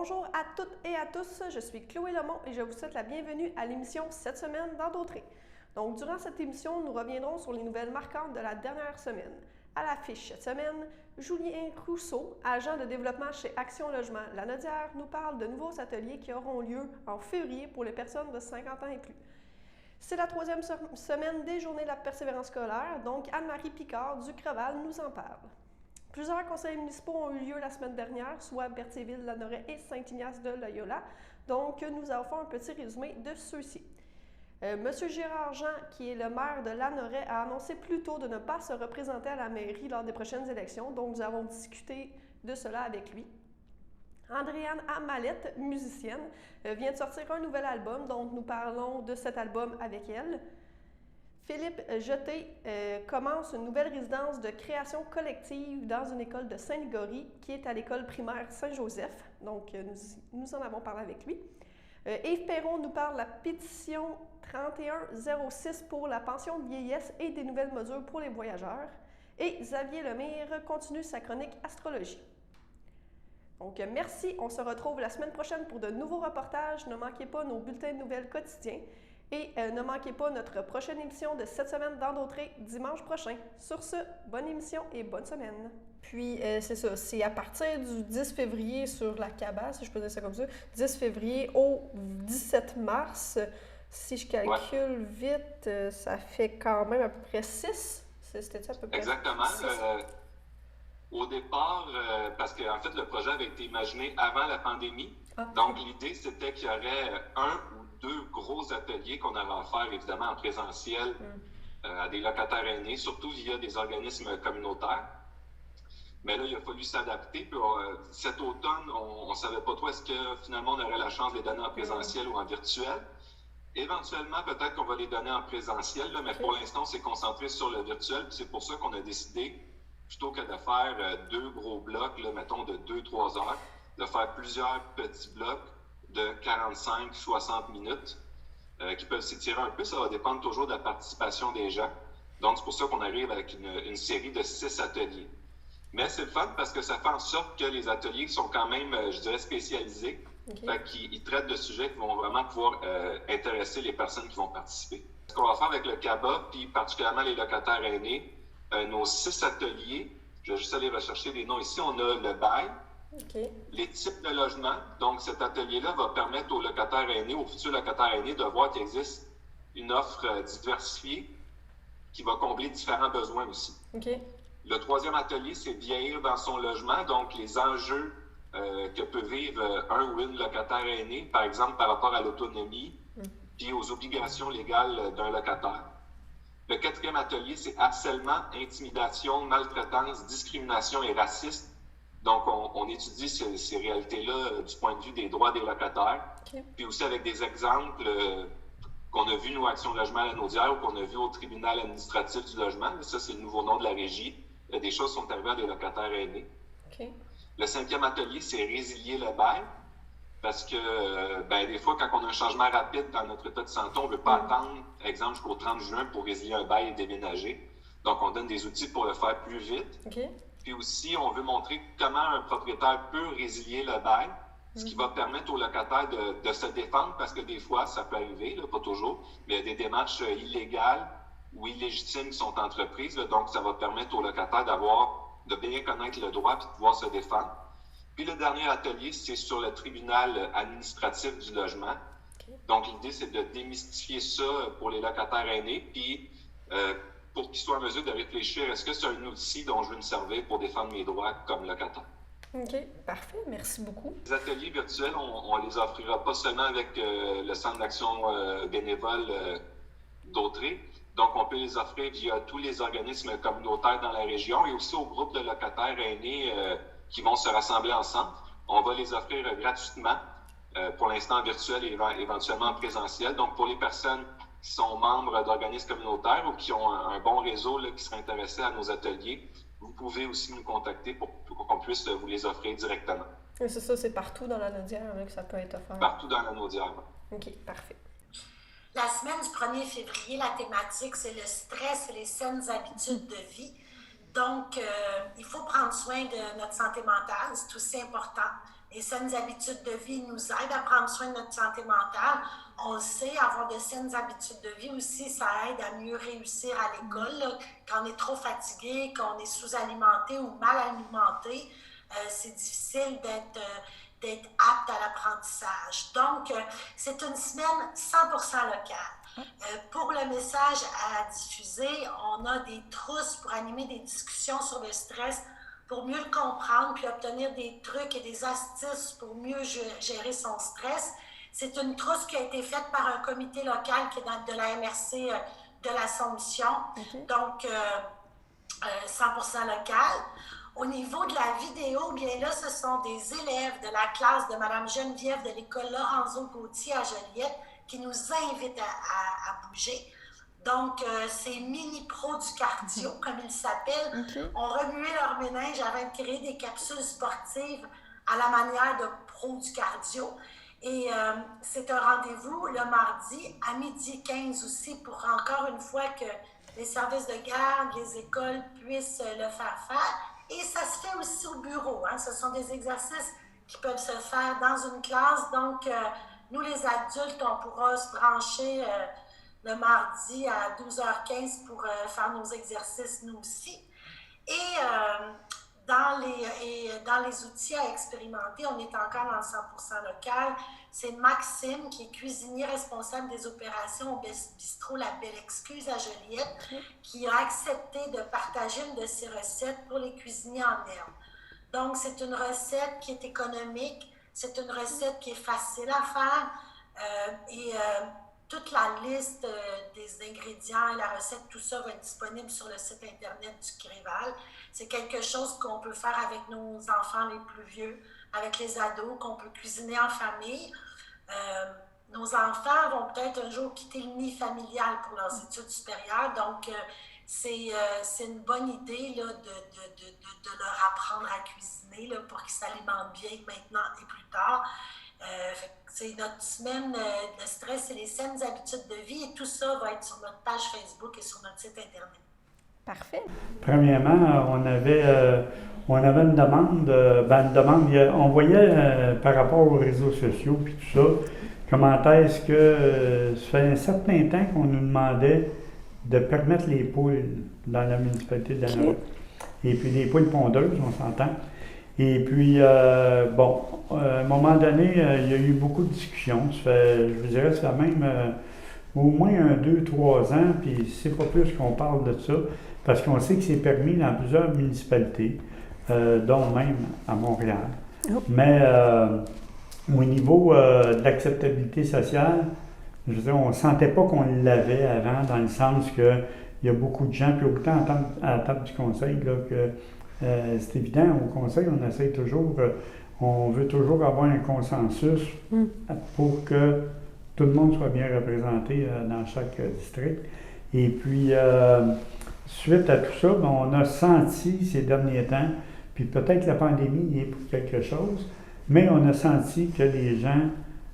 Bonjour à toutes et à tous, je suis Chloé Lemont et je vous souhaite la bienvenue à l'émission Cette semaine dans Dautré. Donc, durant cette émission, nous reviendrons sur les nouvelles marquantes de la dernière semaine. À l'affiche cette semaine, Julien Rousseau, agent de développement chez Action Logement Lanaudière, nous parle de nouveaux ateliers qui auront lieu en février pour les personnes de 50 ans et plus. C'est la troisième semaine des Journées de la persévérance scolaire, donc Anne-Marie Picard du Creval nous en parle. Plusieurs conseils municipaux ont eu lieu la semaine dernière, soit Berthierville, Lanoret et Saint-Ignace de Loyola. Donc, nous avons fait un petit résumé de ceux-ci. Monsieur Gérard Jean, qui est le maire de Lanoret, a annoncé plus tôt de ne pas se représenter à la mairie lors des prochaines élections. Donc, nous avons discuté de cela avec lui. Andréane Amalette, musicienne, vient de sortir un nouvel album, donc nous parlons de cet album avec elle. Philippe Jeté commence une nouvelle résidence de création collective dans une école de Saint-Ligory qui est à l'école primaire Saint-Joseph. Donc, nous en avons parlé avec lui. Yves Perron nous parle de la pétition 3106 pour la pension de vieillesse et des nouvelles mesures pour les voyageurs. Et Xavier Lemire continue sa chronique astrologie. Donc, merci. On se retrouve la semaine prochaine pour de nouveaux reportages. Ne manquez pas nos bulletins de nouvelles quotidiens. Et ne manquez pas notre prochaine émission de Cette semaine dans Dautré dimanche prochain. Sur ce, bonne émission et bonne semaine. Puis, c'est ça, c'est à partir du 10 février sur la cabane, si je peux dire ça comme ça, 10 février au 17 mars. Si je calcule vite, ça fait quand même à peu près 6. C'était ça à peu près? Exactement. Au départ, parce qu'en fait, le projet avait été imaginé avant la pandémie. Donc, l'idée, c'était qu'il y aurait un ou deux gros ateliers qu'on avait à faire, évidemment, en présentiel à des locataires aînés, surtout via des organismes communautaires. Mais là, il a fallu s'adapter. Puis, cet automne, on ne savait pas trop est-ce que finalement on aurait la chance de les donner en présentiel ou en virtuel. Éventuellement, peut-être qu'on va les donner en présentiel, là, mais pour l'instant, on s'est concentré sur le virtuel. Puis c'est pour ça qu'on a décidé, plutôt que de faire deux gros blocs, là, mettons de 2-3 heures, de faire plusieurs petits blocs de 45-60 minutes qui peuvent s'étirer un peu. Ça va dépendre toujours de la participation des gens. Donc, c'est pour ça qu'on arrive avec une série de 6 ateliers. Mais c'est le fun parce que ça fait en sorte que les ateliers sont quand même, je dirais, spécialisés. Fait qu'ils traitent de sujets qui vont vraiment pouvoir intéresser les personnes qui vont participer. Ce qu'on va faire avec le CABA, puis particulièrement les locataires aînés, nos 6 ateliers, je vais juste aller rechercher les noms ici. On a le bail, les types de logements. Donc, cet atelier-là va permettre aux locataires aînés, aux futurs locataires aînés, de voir qu'il existe une offre diversifiée qui va combler différents besoins aussi. Le troisième atelier, c'est vieillir dans son logement. Donc, les enjeux que peut vivre un ou une locataire aîné, par exemple par rapport à l'autonomie, puis aux obligations légales d'un locataire. Le quatrième atelier, c'est harcèlement, intimidation, maltraitance, discrimination et racisme. Donc, on étudie ces réalités-là du point de vue des droits des locataires. Puis aussi avec des exemples qu'on a vus, nous, Action Logement Lanaudière, ou qu'on a vus au tribunal administratif du logement. Ça, c'est le nouveau nom de la régie. Des choses sont arrivées à des locataires aînés. Le cinquième atelier, c'est résilier le bail. Parce que, des fois, quand on a un changement rapide dans notre état de santé, on ne veut pas attendre, par exemple, jusqu'au 30 juin pour résilier un bail et déménager. Donc, on donne des outils pour le faire plus vite. Puis aussi, on veut montrer comment un propriétaire peut résilier le bail, ce qui va permettre aux locataires de se défendre, parce que des fois, ça peut arriver, là, pas toujours, mais il y a des démarches illégales ou illégitimes qui sont entreprises. Là, donc, ça va permettre aux locataires de bien connaître le droit et de pouvoir se défendre. Puis le dernier atelier, c'est sur le tribunal administratif du logement. Donc, l'idée, c'est de démystifier ça pour les locataires aînés, puis pour qu'ils soient en mesure de réfléchir, est-ce que c'est un outil dont je veux me servir pour défendre mes droits comme locataire? OK, parfait. Merci beaucoup. Les ateliers virtuels, on les offrira pas seulement avec le Centre d'action bénévole Dautré. Donc, on peut les offrir via tous les organismes communautaires dans la région et aussi aux groupes de locataires aînés qui vont se rassembler ensemble. On va les offrir gratuitement, pour l'instant en virtuel et éventuellement en présentiel. Donc, pour les personnes qui sont membres d'organismes communautaires ou qui ont un bon réseau là, qui seraient intéressés à nos ateliers, vous pouvez aussi nous contacter pour qu'on puisse vous les offrir directement. Et c'est ça, c'est partout dans la Lanaudière que ça peut être offert. Partout dans la Lanaudière. OK, parfait. La semaine du 1er février, la thématique, c'est le stress et les saines habitudes de vie. Donc, il faut prendre soin de notre santé mentale, c'est aussi important. Les saines habitudes de vie nous aident à prendre soin de notre santé mentale. On le sait, avoir de saines habitudes de vie aussi, ça aide à mieux réussir à l'école. Là. Quand on est trop fatigué, quand on est sous-alimenté ou mal alimenté, c'est difficile d'être apte à l'apprentissage. Donc, c'est une semaine 100% locale. Pour le message à diffuser, on a des trousses pour animer des discussions sur le stress, pour mieux le comprendre, puis obtenir des trucs et des astuces pour mieux gérer son stress. C'est une trousse qui a été faite par un comité local qui est de la MRC de l'Assomption, donc 100% local. Au niveau de la vidéo, bien là, ce sont des élèves de la classe de Mme Geneviève de l'école Lorenzo Gauthier à Joliette qui nous invitent à bouger. Donc, c'est mini-pro du cardio, comme ils s'appellent, ont remué leur méninge afin de créer des capsules sportives à la manière de pro du cardio. Et c'est un rendez-vous le mardi à 12h15 aussi pour encore une fois que les services de garde, les écoles puissent le faire. Et ça se fait aussi au bureau. Hein. Ce sont des exercices qui peuvent se faire dans une classe. Donc, nous, les adultes, on pourra se brancher le mardi à 12h15 pour faire nos exercices, nous aussi. Et dans les outils à expérimenter, on est encore dans le 100% local. C'est Maxime, qui est cuisinier responsable des opérations au bistrot La Belle Excuse à Joliette, qui a accepté de partager une de ses recettes pour les cuisiniers en herbe. Donc, c'est une recette qui est économique, c'est une recette qui est facile à faire toute la liste des ingrédients et la recette, tout ça va être disponible sur le site Internet du Gréval. C'est quelque chose qu'on peut faire avec nos enfants les plus vieux, avec les ados, qu'on peut cuisiner en famille. Nos enfants vont peut-être un jour quitter le nid familial pour leurs études supérieures, donc c'est une bonne idée là, de leur apprendre à cuisiner là, pour qu'ils s'alimentent bien maintenant et plus tard. C'est notre semaine de stress et les saines habitudes de vie et tout ça va être sur notre page Facebook et sur notre site Internet. Parfait. Premièrement, on avait une demande, on voyait par rapport aux réseaux sociaux et tout ça, comment est-ce que ça fait un certain temps qu'on nous demandait de permettre les poules dans la municipalité de Lanois. Et puis les poules pondeuses, on s'entend. Et puis, à un moment donné, il y a eu beaucoup de discussions. Je vous dirais, ça fait même au moins 2-3 ans, puis c'est pas plus qu'on parle de ça, parce qu'on sait que c'est permis dans plusieurs municipalités, dont même à Montréal. Mais au niveau de l'acceptabilité sociale, je veux dire, on ne sentait pas qu'on l'avait avant, dans le sens qu'il y a beaucoup de gens, puis autant à la table du conseil, là, que c'est évident, au conseil, on essaie toujours, on veut toujours avoir un consensus pour que tout le monde soit bien représenté dans chaque district. Et puis, suite à tout ça, on a senti ces derniers temps, puis peut-être la pandémie y est pour quelque chose, mais on a senti que les gens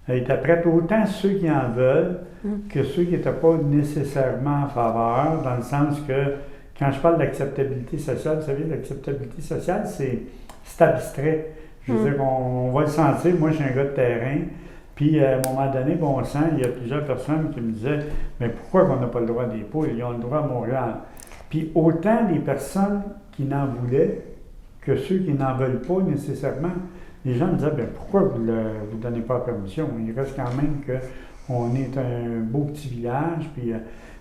étaient prêts, autant ceux qui en veulent que ceux qui n'étaient pas nécessairement en faveur, dans le sens que quand je parle d'acceptabilité sociale, vous savez, l'acceptabilité sociale, c'est abstrait. Je veux dire, on va le sentir. Moi, je suis un gars de terrain. Puis, à un moment donné, on sent, il y a plusieurs personnes qui me disaient, mais pourquoi on n'a pas le droit des poules? Ils ont le droit à Montréal. Puis, autant les personnes qui n'en voulaient que ceux qui n'en veulent pas nécessairement, les gens me disaient, bien, pourquoi vous ne donnez pas la permission? Il reste quand même qu'on est un beau petit village. Puis,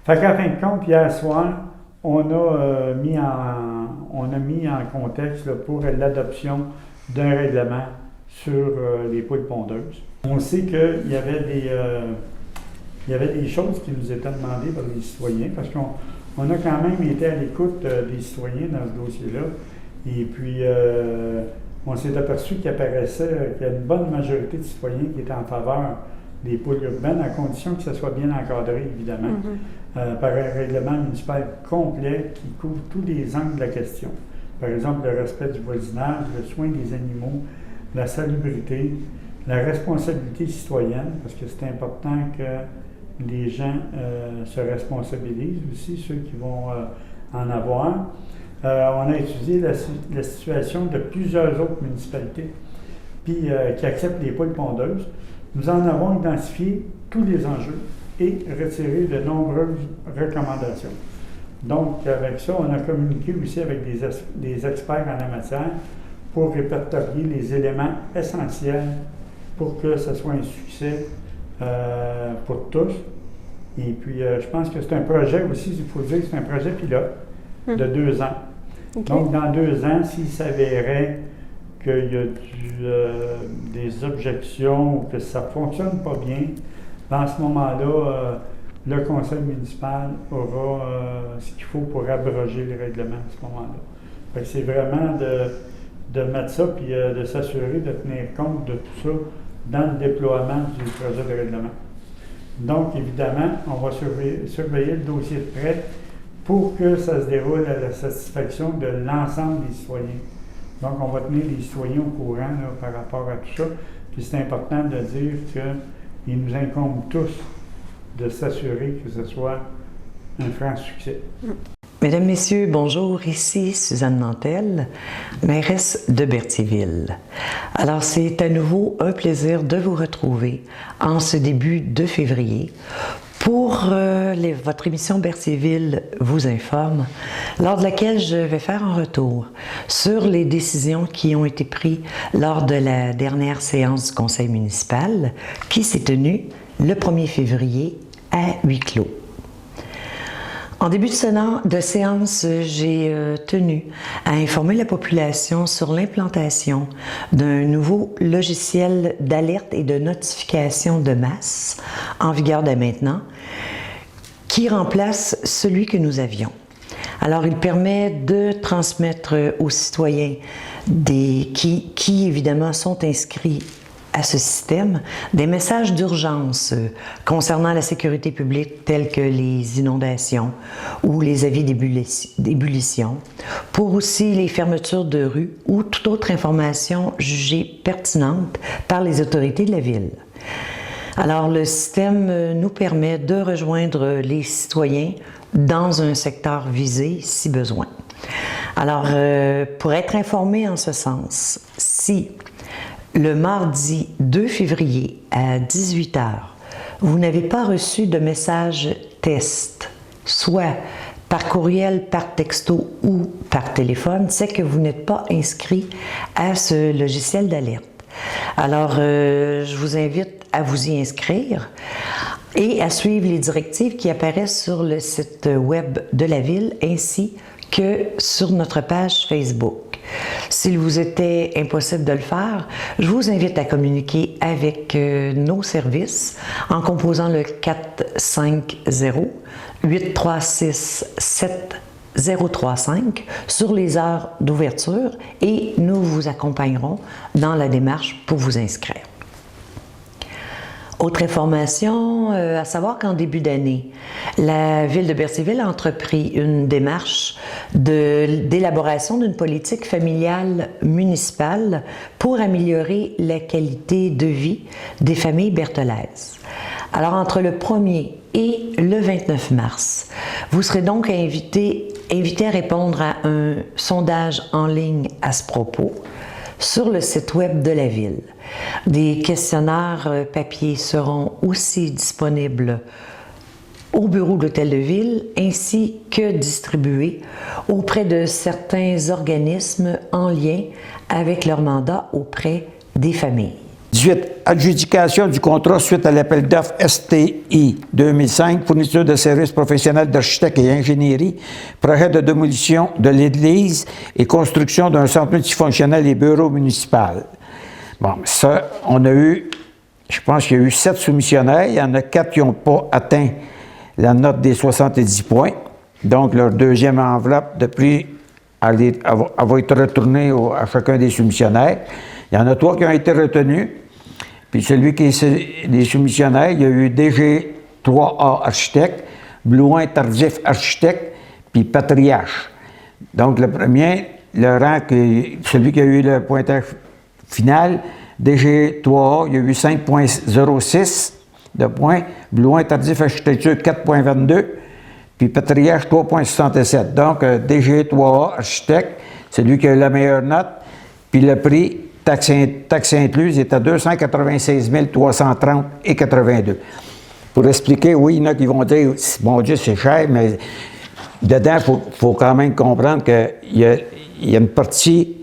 fait qu'à fin de compte, hier soir, on a mis en contexte là, pour l'adoption d'un règlement sur les poules pondeuses. On sait qu'il y avait des choses qui nous étaient demandées par les citoyens, parce qu'on a quand même été à l'écoute des citoyens dans ce dossier-là. Et puis, on s'est aperçu qu'il y a une bonne majorité de citoyens qui étaient en faveur des poules urbaines, à condition que ça soit bien encadré, évidemment, par un règlement municipal complet qui couvre tous les angles de la question. Par exemple, le respect du voisinage, le soin des animaux, la salubrité, la responsabilité citoyenne, parce que c'est important que les gens se responsabilisent aussi, ceux qui vont en avoir. On a étudié la situation de plusieurs autres municipalités puis, qui acceptent les poules pondeuses. Nous en avons identifié tous les enjeux et retiré de nombreuses recommandations. Donc, avec ça, on a communiqué aussi avec des experts en la matière pour répertorier les éléments essentiels pour que ce soit un succès pour tous. Et puis, je pense que c'est un projet aussi, il faut dire que c'est un projet pilote de 2 ans. Okay. Donc, dans 2 ans, s'il s'avérait qu'il y a des objections ou que ça ne fonctionne pas bien, à ce moment-là, le conseil municipal aura ce qu'il faut pour abroger les règlements à ce moment-là. Fait que c'est vraiment de mettre ça puis de s'assurer de tenir compte de tout ça dans le déploiement du projet de règlement. Donc, évidemment, on va surveiller le dossier de près pour que ça se déroule à la satisfaction de l'ensemble des citoyens. Donc, on va tenir les citoyens au courant là, par rapport à tout ça. Puis c'est important de dire qu'il nous incombe tous de s'assurer que ce soit un franc succès. Mesdames, Messieurs, bonjour. Ici Suzanne Nantel, mairesse de Berthierville. Alors, c'est à nouveau un plaisir de vous retrouver en ce début de février pour votre émission Berthierville vous informe, lors de laquelle je vais faire un retour sur les décisions qui ont été prises lors de la dernière séance du conseil municipal qui s'est tenue le 1er février à huis clos. En début de séance, j'ai tenu à informer la population sur l'implantation d'un nouveau logiciel d'alerte et de notification de masse en vigueur dès maintenant, qui remplace celui que nous avions. Alors, il permet de transmettre aux citoyens qui évidemment sont inscrits à ce système, des messages d'urgence concernant la sécurité publique tels que les inondations ou les avis d'ébullition, pour aussi les fermetures de rues ou toute autre information jugée pertinente par les autorités de la ville. Alors, le système nous permet de rejoindre les citoyens dans un secteur visé si besoin. Alors, pour être informé en ce sens, si le mardi 2 février à 18 h, vous n'avez pas reçu de message test, soit par courriel, par texto ou par téléphone, c'est que vous n'êtes pas inscrit à ce logiciel d'alerte. Alors, je vous invite à vous y inscrire et à suivre les directives qui apparaissent sur le site web de la ville ainsi que sur notre page Facebook. S'il vous était impossible de le faire, je vous invite à communiquer avec nos services en composant le 450-836-7035 sur les heures d'ouverture et nous vous accompagnerons dans la démarche pour vous inscrire. Autre information, à savoir qu'en début d'année, la Ville de Berthierville a entrepris une démarche d'élaboration d'une politique familiale municipale pour améliorer la qualité de vie des familles bertholaises. Alors, entre le 1er et le 29 mars, vous serez donc invité à répondre à un sondage en ligne à ce propos sur le site web de la Ville. Des questionnaires papier seront aussi disponibles au bureau de l'Hôtel de Ville ainsi que distribués auprès de certains organismes en lien avec leur mandat auprès des familles. 18. Adjudication du contrat suite à l'appel d'offres STI 2005, fourniture de services professionnels d'architecte et ingénierie, projet de démolition de l'église et construction d'un centre multifonctionnel et bureau municipal. Bon, ça, on a eu, je pense qu'il y a eu 7 soumissionnaires. Il y en a 4 qui n'ont pas atteint la note des 70 points. Donc, leur deuxième enveloppe de prix va être retournée à chacun des soumissionnaires. Il y en a 3 qui ont été retenus. Puis celui qui est des soumissionnaires, il y a eu DG3A architecte, Blouin Tardif architecte, puis Patriarche. Donc, le premier, le rang, celui qui a eu le pointage final, DG3A, il y a eu 5,06 de points, Blouin Tardif architecture 4,22, puis Patriarche 3,67. Donc, DG3A, architecte, c'est lui qui a eu la meilleure note, puis le prix, taxe incluse, est à 296 330 et 82. Pour expliquer, oui, il y en a qui vont dire, mon Dieu, c'est cher, mais dedans, il faut quand même comprendre qu'il y a une partie,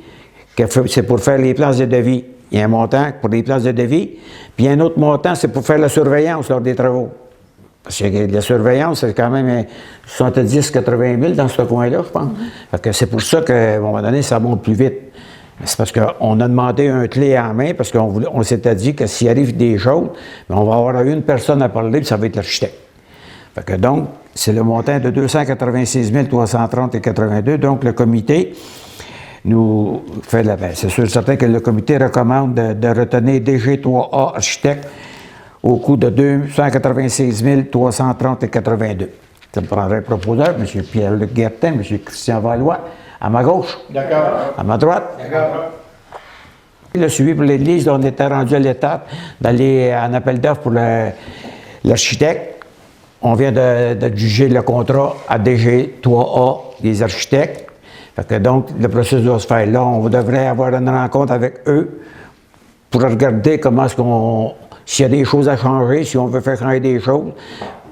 c'est pour faire les plans de devis. Il y a un montant pour les plans de devis, puis un autre montant, c'est pour faire la surveillance lors des travaux. Parce que la surveillance, c'est quand même 70-80 000 dans ce coin-là, je pense. Fait que c'est pour ça qu'à un moment donné, ça monte plus vite. C'est parce qu'on a demandé un clé en main, parce qu'on s'était dit que s'il arrive des choses, on va avoir une personne à parler, puis ça va être l'architecte. Fait que donc, c'est le montant de 296 330 et 82. Donc, le comité nous fait la baisse. C'est sûr et certain que le comité recommande de retenir DG3A architecte au coût de 296 330 et 82. Ça me prendrait un proposeur, M. Pierre-Luc Guertin, M. Christian Valois, à ma gauche. D'accord. À ma droite. D'accord. Le suivi pour l'Église, on était rendu à l'étape d'aller en appel d'offres pour l'architecte. On vient de juger le contrat à DG3A des architectes. Fait que donc, le processus doit se faire là. On devrait avoir une rencontre avec eux pour regarder comment est-ce qu'on... S'il y a des choses à changer, si on veut faire changer des choses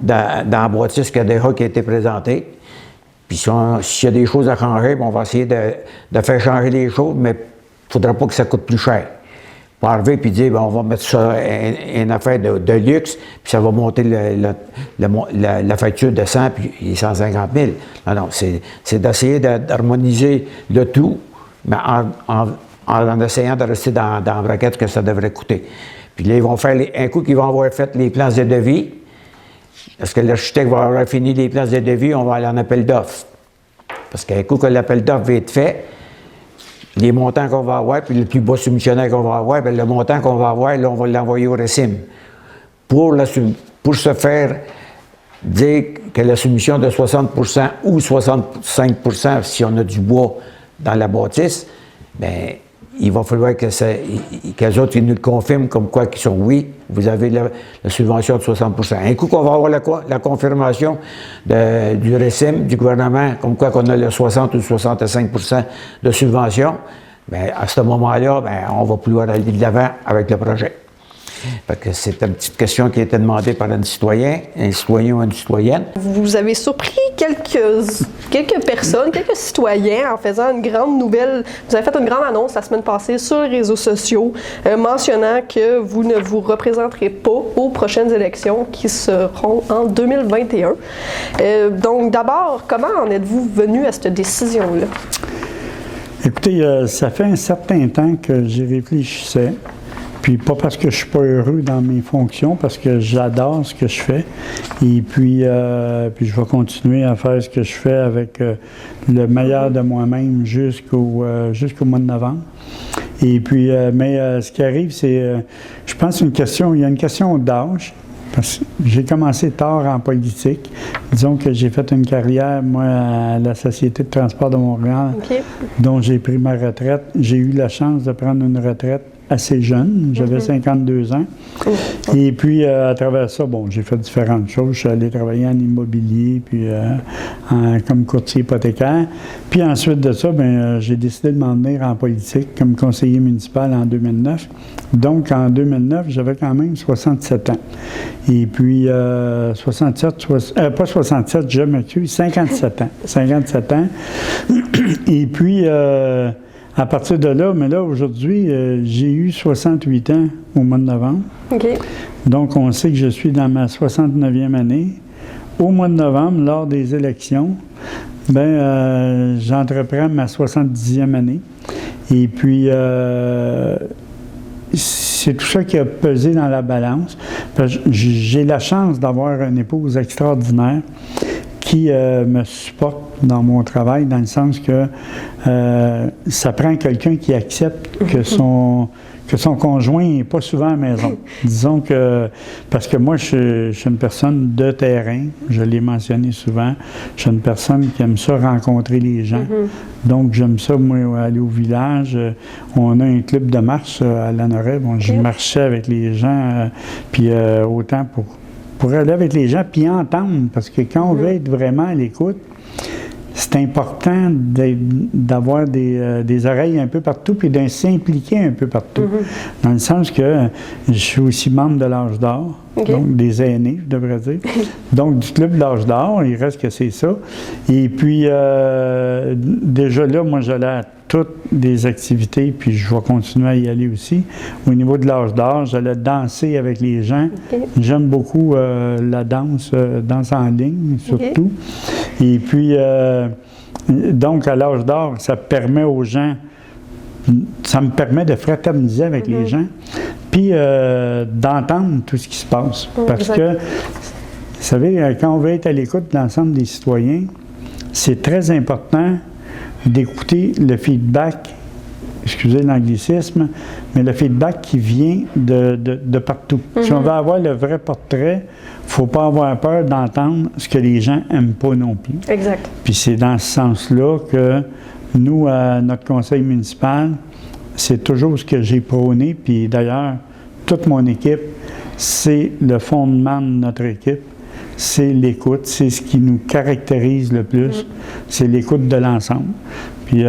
dans la bâtisse qui a été présentée. Puis s'il y a des choses à changer, on va essayer de faire changer les choses, mais il ne faudra pas que ça coûte plus cher. Pas arriver et dire, on va mettre ça une affaire de luxe, puis ça va monter la facture de 100 puis 150 000. Non, c'est d'essayer d'harmoniser le tout, mais en essayant de rester dans la braquette que ça devrait coûter. Puis là, ils vont faire, un coup qu'ils vont avoir fait les plans de devis, parce que l'architecte va avoir fini les plans de devis, on va aller en appel d'offres. Parce qu'un coup que l'appel d'offres va être fait, les montants qu'on va avoir, puis le plus bas soumissionnaire qu'on va avoir, bien, le montant qu'on va avoir, là, on va l'envoyer au RECIM. Pour se faire dire que la soumission de 60 ou 65 si on a du bois dans la bâtisse, bien, il va falloir qu'eux autres ils nous le confirment comme quoi qu'ils sont oui, vous avez la subvention de 60 Un coup qu'on va avoir la confirmation du RECIM, du gouvernement, comme quoi qu'on a le 60 ou 65 de subvention, bien, à ce moment-là, bien, on va pouvoir aller de l'avant avec le projet. Fait que c'est une petite question qui a été demandée par un citoyen ou une citoyenne. Vous avez surpris quelques personnes, quelques citoyens en faisant une grande nouvelle. Vous avez fait une grande annonce la semaine passée sur les réseaux sociaux mentionnant que vous ne vous représenterez pas aux prochaines élections qui seront en 2021. Donc d'abord, comment en êtes-vous venu à cette décision-là? Écoutez, ça fait un certain temps que j'y réfléchissais. Puis pas parce que je suis pas heureux dans mes fonctions, parce que j'adore ce que je fais. Et puis je vais continuer à faire ce que je fais avec le meilleur de moi-même jusqu'au mois de novembre. Et puis, mais ce qui arrive, c'est, je pense, il y a une question d'âge. Parce que j'ai commencé tard en politique. Disons que j'ai fait une carrière, moi, à la Société de transport de Montréal, dont j'ai pris ma retraite. J'ai eu la chance de prendre une retraite assez jeune. J'avais 52 ans. Et puis, à travers ça, bon, j'ai fait différentes choses. Je suis allé travailler en immobilier, puis comme courtier hypothécaire. Puis ensuite de ça, j'ai décidé de m'en venir en politique comme conseiller municipal en 2009. Donc, en 2009, j'avais quand même 67 ans. Et puis, pas 67, je m'excuse, 57 ans. 57 ans. Et puis, à partir de là, mais là, aujourd'hui, j'ai eu 68 ans au mois de novembre. OK. Donc, on sait que je suis dans ma 69e année. Au mois de novembre, lors des élections, j'entreprends ma 70e année. Et puis, c'est tout ça qui a pesé dans la balance. J'ai la chance d'avoir une épouse extraordinaire qui me supporte dans mon travail, dans le sens que ça prend quelqu'un qui accepte que son conjoint n'est pas souvent à la maison. Disons que, parce que moi, je suis une personne de terrain, je l'ai mentionné souvent, je suis une personne qui aime ça rencontrer les gens. Donc, j'aime ça, moi, aller au village. On a un club de marche à Lanoret. Bon, je marchais avec les gens, puis autant pour pour aller avec les gens puis entendre, parce que quand on veut être vraiment à l'écoute, c'est important d'avoir des oreilles un peu partout puis de s'impliquer un peu partout. Dans le sens que je suis aussi membre de l'âge d'or, donc des aînés, je devrais dire. Donc du club de l'âge d'or, il reste que c'est ça. Et puis déjà là, moi j'allais à toutes des activités, puis je vais continuer à y aller aussi. Au niveau de l'âge d'or, j'allais danser avec les gens. J'aime beaucoup la danse en ligne surtout. Et puis, donc à l'âge d'or, ça permet aux gens, ça me permet de fraterniser avec les gens, puis d'entendre tout ce qui se passe. Parce que, vous savez, quand on veut être à l'écoute de l'ensemble des citoyens, c'est très important d'écouter le feedback, excusez l'anglicisme, mais le feedback qui vient de partout. Si on veut avoir le vrai portrait, il ne faut pas avoir peur d'entendre ce que les gens n'aiment pas non plus. Exact. Puis c'est dans ce sens-là que nous, à notre conseil municipal, c'est toujours ce que j'ai prôné, puis d'ailleurs, toute mon équipe, c'est le fondement de notre équipe. C'est l'écoute, c'est ce qui nous caractérise le plus, c'est l'écoute de l'ensemble. Puis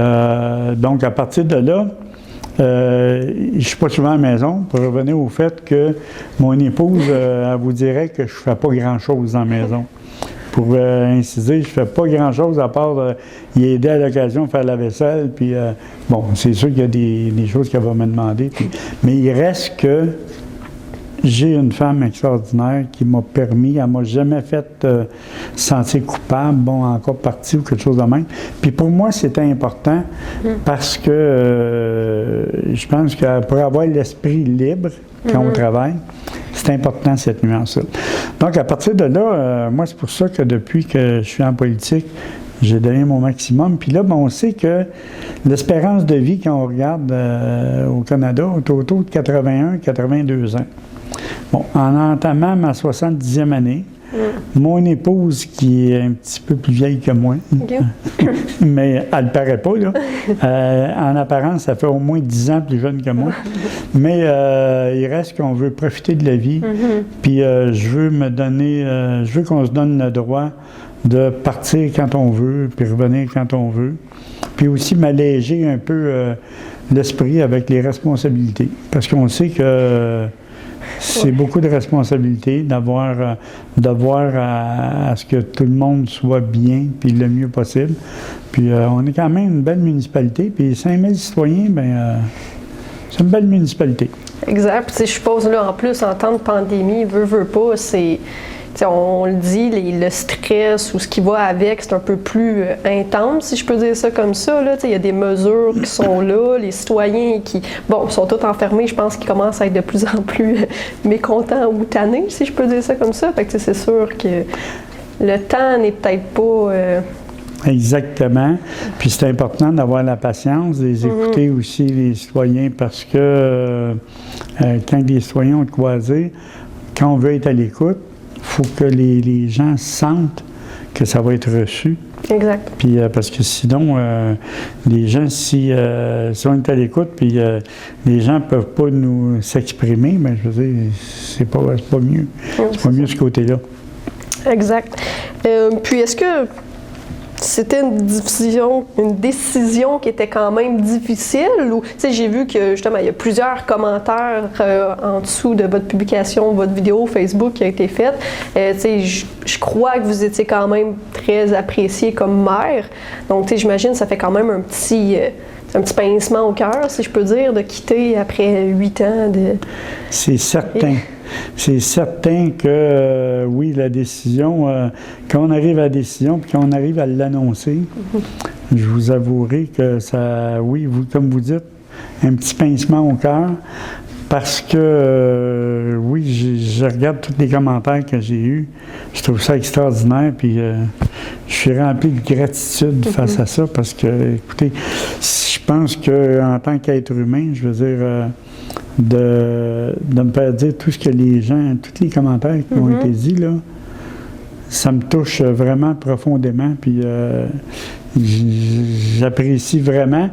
donc, à partir de là, je ne suis pas souvent à la maison, pour revenir au fait que mon épouse, elle vous dirait que je ne fais pas grand-chose dans la maison. Pour ainsi dire, je ne fais pas grand-chose à part y aider à l'occasion de faire la vaisselle. Puis, bon, c'est sûr qu'il y a des choses qu'elle va me demander. Puis, mais il reste que j'ai une femme extraordinaire qui m'a permis, elle ne m'a jamais fait sentir coupable, bon, encore partie ou quelque chose de même. Puis pour moi, c'était important parce que je pense que pour avoir l'esprit libre quand on travaille, c'est important cette nuance-là. Donc à partir de là, moi c'est pour ça que depuis que je suis en politique, j'ai donné mon maximum. Puis là, ben, on sait que l'espérance de vie, quand on regarde au Canada, est autour de 81-82 ans. Bon, en entamant ma 70e année, mon épouse, qui est un petit peu plus vieille que moi, mais elle ne le paraît pas, là. En apparence, ça fait au moins 10 ans plus jeune que moi. Mais il reste qu'on veut profiter de la vie. Puis je veux qu'on se donne le droit de partir quand on veut, puis revenir quand on veut. Puis aussi m'alléger un peu l'esprit avec les responsabilités. Parce qu'on sait que c'est beaucoup de responsabilités d'avoir à ce que tout le monde soit bien puis le mieux possible. Puis on est quand même une belle municipalité. Puis 5000 citoyens, bien, c'est une belle municipalité. Exact. Puis, je suppose, là, en plus, en temps de pandémie, veut pas, c'est... On le dit, le stress ou ce qui va avec, c'est un peu plus intense, si je peux dire ça comme ça. Il y a des mesures qui sont là, les citoyens qui, bon, sont tous enfermés, je pense qu'ils commencent à être de plus en plus mécontents ou tannés, si je peux dire ça comme ça. Fait que c'est sûr que le temps n'est peut-être pas... Exactement. Puis c'est important d'avoir la patience, de les écouter aussi, les citoyens, parce que quand les citoyens ont de quoi dire, quand on veut être à l'écoute, il faut que les gens sentent que ça va être reçu. Exact. Puis parce que sinon, les gens, si on est à l'écoute, puis les gens ne peuvent pas nous s'exprimer, bien, je veux dire, c'est pas mieux. C'est pas mieux de ce côté-là. Exact. Puis est-ce que c'était une décision qui était quand même difficile? Ou, tu sais, j'ai vu que, justement, il y a plusieurs commentaires en dessous de votre publication, votre vidéo Facebook qui a été faite. Tu sais, je crois que vous étiez quand même très apprécié comme maire. Donc, tu sais, j'imagine que ça fait quand même un petit pincement au cœur, si je peux dire, de quitter après 8 ans de... C'est certain. C'est certain que, oui, la décision, quand on arrive à la décision puis quand on arrive à l'annoncer, je vous avouerai que ça, oui, comme vous dites, un petit pincement au cœur parce que, oui, je regarde tous les commentaires que j'ai eus, je trouve ça extraordinaire puis je suis rempli de gratitude face à ça parce que, écoutez, je pense qu'en tant qu'être humain, je veux dire... De me faire dire tout ce que les gens, tous les commentaires qui ont été dits, là, ça me touche vraiment profondément, puis j'apprécie vraiment.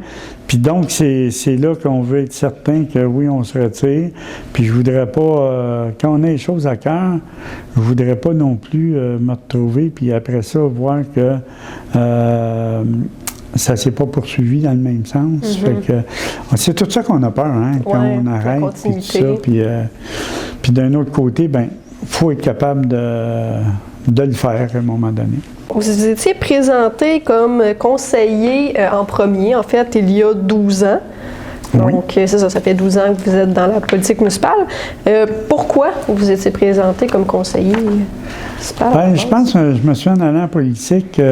Puis donc, c'est là qu'on veut être certain que oui, on se retire. Puis je voudrais pas, quand on a les choses à cœur, je voudrais pas non plus me retrouver, puis après ça, voir que ça s'est pas poursuivi dans le même sens. Fait que, c'est tout ça qu'on a peur, hein, quand on arrête, puis tout ça. Puis d'un autre côté, ben, faut être capable de le faire à un moment donné. Vous étiez présenté comme conseiller en premier, en fait, il y a 12 ans. Donc, c'est ça, ça fait 12 ans que vous êtes dans la politique municipale. Pourquoi vous étiez présenté comme conseiller municipal? Ben, je pense, je me suis en allant en politique,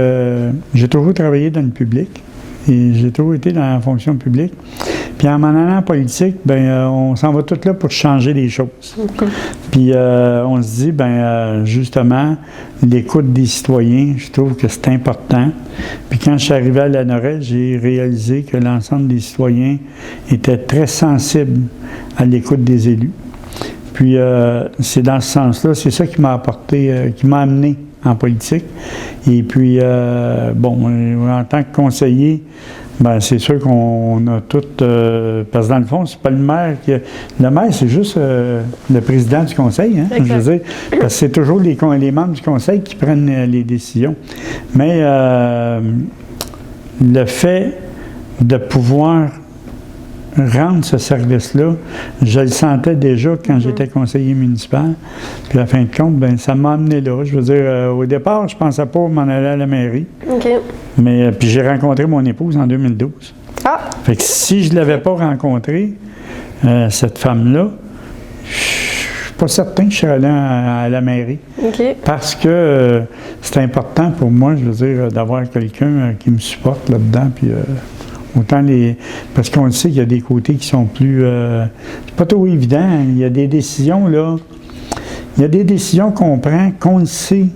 j'ai toujours travaillé dans le public. Et j'ai toujours été dans la fonction publique. Puis en m'en allant en politique, ben on s'en va tout là pour changer les choses. Puis on se dit, justement, l'écoute des citoyens, je trouve que c'est important. Puis quand je suis arrivé à la Norette, j'ai réalisé que l'ensemble des citoyens étaient très sensibles à l'écoute des élus. Puis c'est dans ce sens-là, c'est ça qui m'a apporté, qui m'a amené en politique. Et puis, en tant que conseiller, c'est sûr qu'on a tout... parce que dans le fond, c'est pas le maire qui... Le maire, c'est juste le président du conseil, hein, je veux dire, parce que c'est toujours les membres du conseil qui prennent les décisions. Mais le fait de pouvoir rendre ce service-là, je le sentais déjà quand j'étais conseiller municipal. Puis à la fin de compte, ça m'a amené là. Je veux dire, au départ, je ne pensais pas m'en aller à la mairie. Mais puis j'ai rencontré mon épouse en 2012. Fait que si je ne l'avais pas rencontrée, cette femme-là, je suis pas certain que je serais allé à la mairie. Parce que c'est important pour moi, je veux dire, d'avoir quelqu'un qui me supporte là-dedans. Puis autant parce qu'on le sait qu'il y a des côtés qui sont plus... c'est pas trop évident. Il y a des décisions, là... Il y a des décisions qu'on prend, qu'on le sait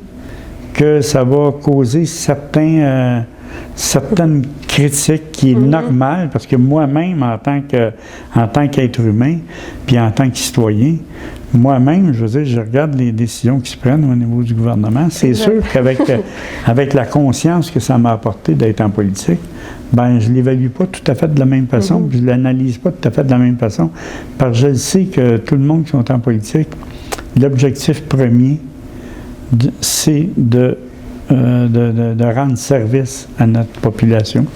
que ça va causer certaines critiques qui est normale, parce que moi-même, en tant qu'être humain, puis en tant que citoyen, moi-même, je veux dire, je regarde les décisions qui se prennent au niveau du gouvernement. C'est sûr qu'avec avec la conscience que ça m'a apporté d'être en politique, je ne l'évalue pas tout à fait de la même façon, puis je ne l'analyse pas tout à fait de la même façon, parce que je sais que tout le monde qui est en politique, l'objectif premier, c'est de rendre service à notre population.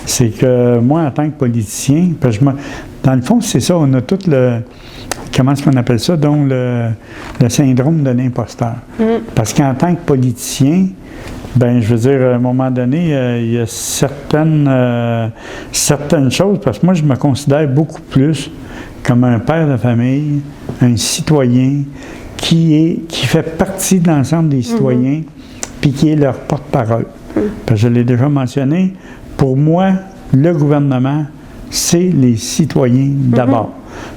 C'est que moi, en tant que politicien, parce que dans le fond, c'est ça, on a tout le... Comment est-ce qu'on appelle ça? Donc, le syndrome de l'imposteur. Parce qu'en tant que politicien, je veux dire, à un moment donné, il y a certaines choses, parce que moi, je me considère beaucoup plus comme un père de famille, un citoyen qui fait partie de l'ensemble des citoyens, puis qui est leur porte-parole. Parce que je l'ai déjà mentionné, pour moi, le gouvernement, c'est les citoyens d'abord.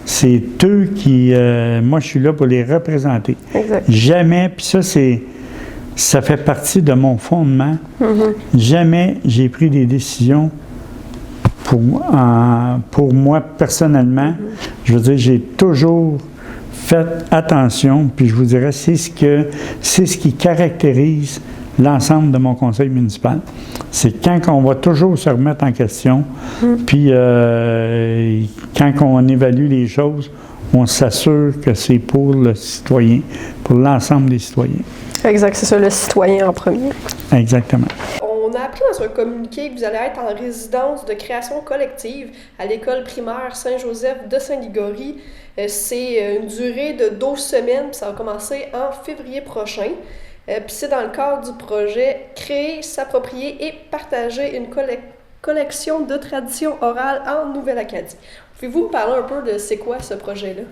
C'est eux qui... moi, je suis là pour les représenter. Jamais, puis ça fait partie de mon fondement, jamais j'ai pris des décisions pour moi personnellement. Je veux dire, j'ai toujours fait attention, puis je vous dirais, c'est ce qui caractérise l'ensemble de mon conseil municipal. C'est quand on va toujours se remettre en question, puis quand on évalue les choses, on s'assure que c'est pour le citoyen, pour l'ensemble des citoyens. Exact, c'est ça, le citoyen en premier. Exactement. On a appris dans un communiqué que vous allez être en résidence de création collective à l'école primaire Saint-Joseph de Saint-Ligory. C'est une durée de 12 semaines, puis ça va commencer en février prochain. Puis c'est dans le cadre du projet « Créer, s'approprier et partager une collection de traditions orales en Nouvelle-Acadie ». Pouvez-vous me parler un peu de c'est quoi ce projet-là?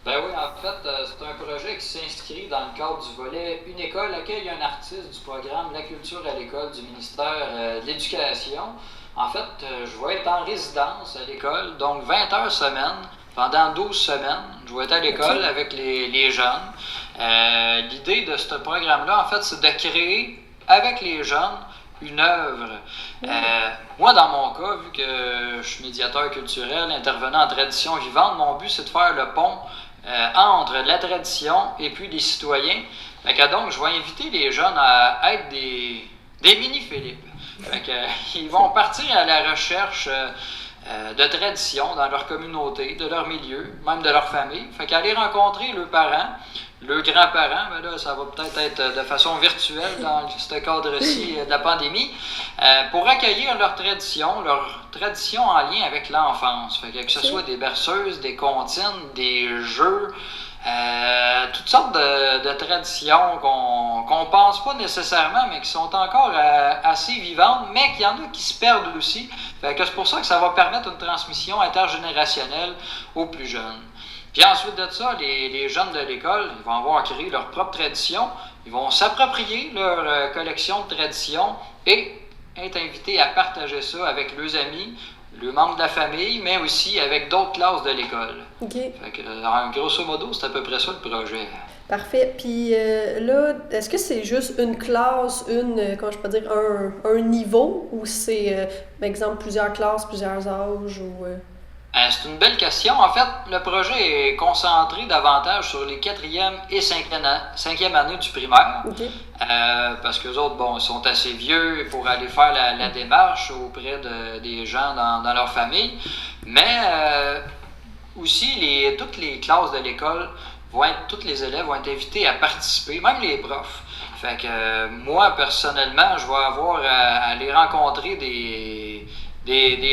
Ben oui, en fait, c'est un projet qui s'inscrit dans le cadre du volet Une école accueille un artiste du programme La culture à l'école du ministère de l'Éducation. En fait, je vais être en résidence à l'école, donc 20 heures semaine, pendant 12 semaines. Je vais être à l'école avec les jeunes. L'idée de ce programme-là, en fait, c'est de créer avec les jeunes une œuvre. Moi, dans mon cas, vu que je suis médiateur culturel, intervenant en tradition vivante, mon but, c'est de faire le pont entre la tradition et puis les citoyens. Donc, je vais inviter les jeunes à être des mini-Philippe. Fait que, ils vont partir à la recherche de traditions dans leur communauté, de leur milieu, même de leur famille. Fait qu'aller rencontrer leurs parents, leurs grands-parents, ben là, ça va peut-être être de façon virtuelle dans ce cadre-ci de la pandémie, pour accueillir leurs traditions en lien avec l'enfance. Fait que ce soit des berceuses, des comptines, des jeux, toutes sortes de traditions qu'on pense pas nécessairement, mais qui sont encore assez vivantes, mais qu'il y en a qui se perdent aussi. Fait que c'est pour ça que ça va permettre une transmission intergénérationnelle aux plus jeunes. Puis ensuite de ça, les jeunes de l'école, ils vont avoir créé leur propre tradition, ils vont s'approprier leur collection de traditions et être invités à partager ça avec leurs amis, les membres de la famille, mais aussi avec d'autres classes de l'école. OK. Fait que, grosso modo, c'est à peu près ça le projet. Parfait. Puis là, est-ce que c'est juste une classe, comment je peux dire, un niveau, ou c'est, par exemple, plusieurs classes, plusieurs âges, ou... C'est une belle question. En fait, le projet est concentré davantage sur les 4e et 5e années du primaire. Okay. Parce qu'eux autres, bon, ils sont assez vieux pour aller faire la démarche auprès des gens dans leur famille. Mais aussi, toutes les classes de l'école tous les élèves vont être invités à participer, même les profs. Fait que moi, personnellement, je vais avoir à aller rencontrer des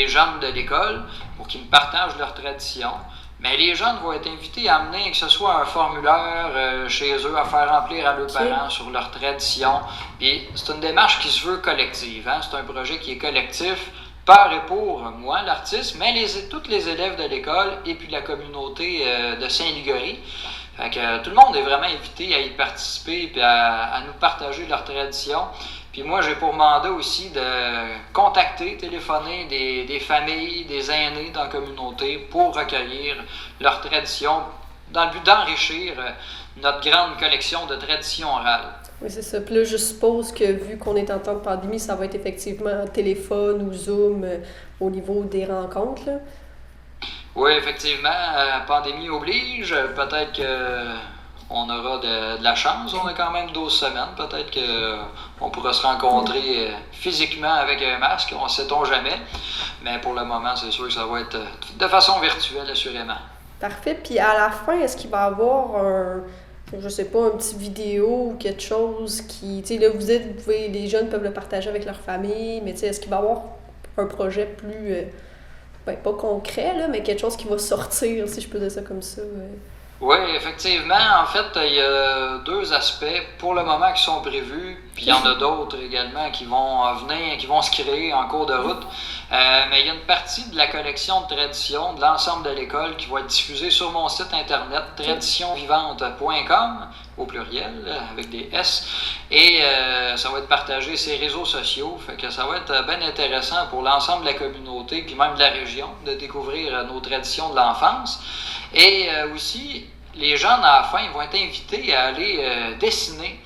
jeunes de l'école pour qu'ils me partagent leurs traditions. Mais les jeunes vont être invités à amener que ce soit un formulaire chez eux à faire remplir à leurs parents sur leurs traditions. Puis c'est une démarche qui se veut collective. Hein? C'est un projet qui est collectif par et pour moi, l'artiste, mais tous les élèves de l'école et puis la communauté de Saint-Ligory. Fait que tout le monde est vraiment invité à y participer et à nous partager leurs traditions. Puis moi, j'ai pour mandat aussi de contacter, téléphoner des familles, des aînés dans la communauté pour recueillir leurs traditions dans le but d'enrichir notre grande collection de traditions orales. Oui, c'est ça. Puis là, je suppose que vu qu'on est en temps de pandémie, ça va être effectivement téléphone ou Zoom au niveau des rencontres, là. Oui, effectivement, pandémie oblige. Peut-être qu'on aura de la chance. On a quand même 12 semaines. Peut-être qu'on pourra se rencontrer physiquement avec un masque. On ne sait-on jamais. Mais pour le moment, c'est sûr que ça va être de façon virtuelle, assurément. Parfait. Puis à la fin, est-ce qu'il va y avoir je sais pas, une petite vidéo ou quelque chose qui... Tu sais, là, les jeunes peuvent le partager avec leur famille, mais tu sais, est-ce qu'il va y avoir un projet plus... pas concret, là, mais quelque chose qui va sortir, si je peux dire ça comme ça. Oui, effectivement. En fait, il y a 2 aspects pour le moment qui sont prévus, puis il y en a d'autres également qui vont venir, qui vont se créer en cours de route. Mais il y a une partie de la collection de traditions de l'ensemble de l'école qui va être diffusée sur mon site internet traditionvivante.com au pluriel, avec des S, et ça va être partagé sur les réseaux sociaux, fait que ça va être bien intéressant pour l'ensemble de la communauté, puis même de la région, de découvrir nos traditions de l'enfance. Et aussi, les jeunes, à la fin, ils vont être invités à aller dessiner.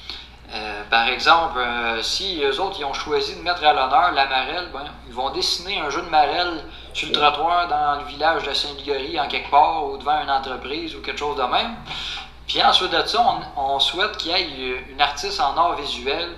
Par exemple, si eux autres ils ont choisi de mettre à l'honneur la marelle, ils vont dessiner un jeu de marelle sur le trottoir dans le village de Saint-Ligory, en quelque part, ou devant une entreprise, ou quelque chose de même. Puis ensuite de ça, on souhaite qu'il y ait une artiste en art visuel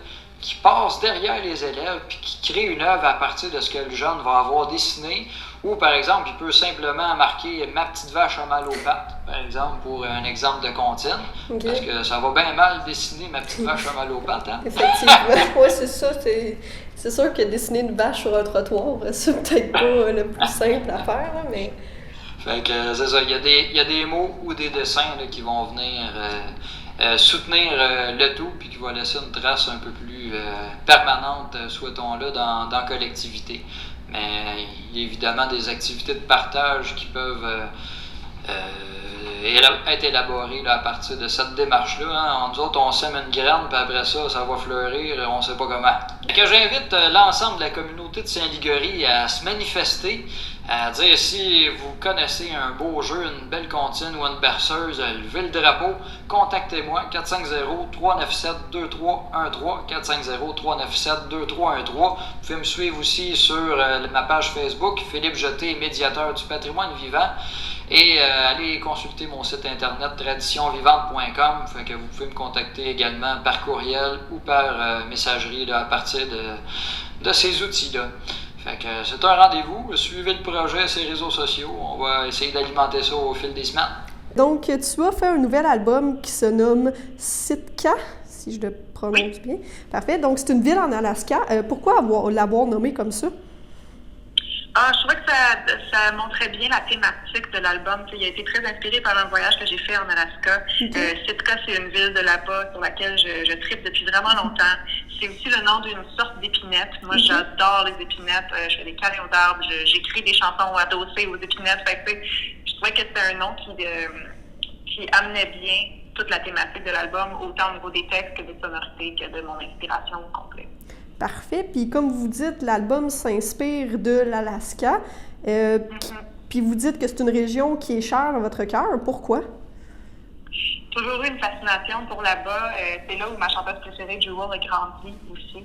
qui passe derrière les élèves puis qui crée une œuvre à partir de ce que le jeune va avoir dessiné. Ou par exemple, il peut simplement marquer « Ma petite vache a mal aux pattes », par exemple, pour un exemple de comptine. Okay. Parce que ça va bien mal dessiner « Ma petite vache a mal aux pattes ». Hein? Effectivement, oui, c'est ça. C'est sûr que dessiner une vache sur un trottoir, c'est peut-être pas le plus simple à faire, mais... Fait que c'est ça, il y a des mots ou des dessins là, qui vont venir soutenir le tout, puis qui vont laisser une trace un peu plus permanente, souhaitons-le, dans la collectivité. Mais il y a évidemment des activités de partage qui peuvent être élaborées là, à partir de cette démarche-là. Hein. Nous autres, on sème une graine, puis après ça, ça va fleurir, on ne sait pas comment. Que j'invite l'ensemble de la communauté de Saint-Ligory à se manifester, à dire si vous connaissez un beau jeu, une belle comptine ou une berceuse, levez le drapeau, contactez-moi 450-397-2313, 450-397-2313. Vous pouvez me suivre aussi sur ma page Facebook, Philippe Jeté, médiateur du patrimoine vivant, et allez consulter mon site internet traditionvivante.com, fait que vous pouvez me contacter également par courriel ou par messagerie là, à partir de ces outils-là. Fait que c'est un rendez-vous. Suivez le projet sur les réseaux sociaux. On va essayer d'alimenter ça au fil des semaines. Donc, tu vas faire un nouvel album qui se nomme Sitka, si je le prononce bien. Parfait. Donc, c'est une ville en Alaska. Pourquoi l'avoir nommé comme ça? Je trouvais que ça montrait bien la thématique de l'album. Il a été très inspiré par un voyage que j'ai fait en Alaska. Sitka, c'est une ville de là-bas sur laquelle je tripe depuis vraiment longtemps. C'est aussi le nom d'une sorte d'épinette. Moi, j'adore les épinettes. Je fais des câlins d'arbres. J'écris des chansons adossées aux épinettes. Fait que, je trouvais que c'était un nom qui amenait bien toute la thématique de l'album, autant au niveau des textes que des sonorités, que de mon inspiration au complet. Parfait. Puis comme vous dites, l'album s'inspire de l'Alaska. Puis vous dites que c'est une région qui est chère à votre cœur. Pourquoi? Toujours eu une fascination pour là-bas. C'est là où ma chanteuse préférée, Jewel, a grandi aussi.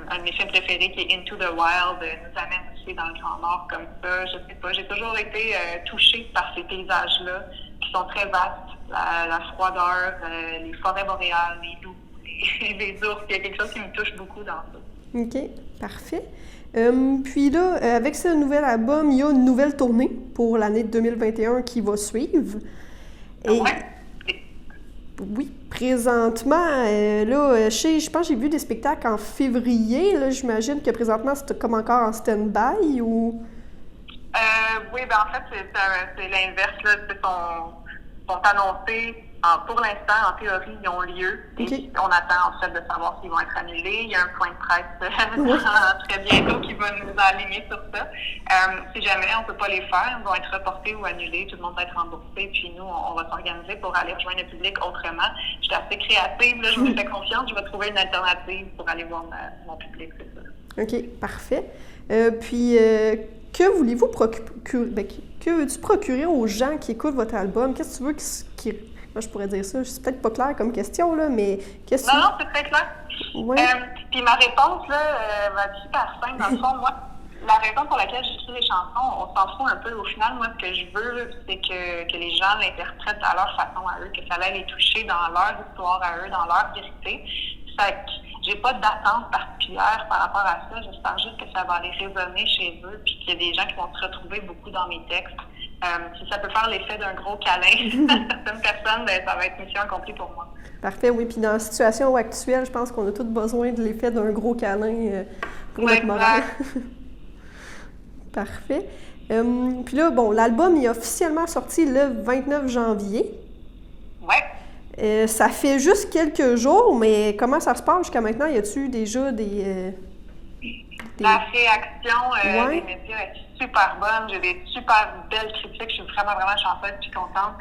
Un de mes films préférés qui est Into the Wild nous amène aussi dans le Grand Nord comme ça. Je sais pas, j'ai toujours été touchée par ces paysages-là qui sont très vastes. La froideur, les forêts boréales, les loups, les ours. Il y a quelque chose qui me touche beaucoup dans ça. OK, parfait. Puis là, avec ce nouvel album, il y a une nouvelle tournée pour l'année 2021 qui va suivre. Et oui, présentement, je pense que j'ai vu des spectacles en février. Là, j'imagine que présentement, c'est comme encore en stand-by ou... Oui, en fait, c'est l'inverse. Là. Sont annoncés, pour l'instant, en théorie, ils ont lieu. Et on attend, en fait, de savoir s'ils vont être annulés. Il y a un point de presse très bientôt qui va nous aligner sur ça. Si jamais on ne peut pas les faire, ils vont être reportés ou annulés. Tout le monde va être remboursé. Puis nous, on va s'organiser pour aller rejoindre le public autrement. Je suis assez créative. Là, je me fais confiance. Je vais trouver une alternative pour aller voir mon public, c'est ça. OK, parfait. Puis, que voulez-vous procurer? Que veux-tu procurer aux gens qui écoutent votre album? Qu'est-ce que tu veux moi, je pourrais dire ça, c'est peut-être pas clair comme question, là, mais qu'est-ce que... Non, c'est très clair. Ouais. Puis ma réponse, là, va être super simple. Dans le fond, moi, la raison pour laquelle j'écris les chansons, on s'en fout un peu. Au final, moi, ce que je veux, c'est que les gens l'interprètent à leur façon à eux, que ça allait les toucher dans leur histoire à eux, dans leur vérité. Fait que j'ai pas d'attente particulière par rapport à ça. J'espère juste que ça va aller résonner chez eux, puis qu'il y a des gens qui vont se retrouver beaucoup dans mes textes. Si ça peut faire l'effet d'un gros câlin à certaines personnes, ça va être mission accomplie pour moi. Parfait, oui. Puis dans la situation actuelle, je pense qu'on a tous besoin de l'effet d'un gros câlin pour notre morale. Parfait. Puis là, bon, l'album est officiellement sorti le 29 janvier. Ouais. Ça fait juste quelques jours, mais comment ça se passe jusqu'à maintenant? Y a-t-il déjà des... La réaction des médias est super bonne. J'ai des super belles critiques. Je suis vraiment, vraiment chanceuse et contente.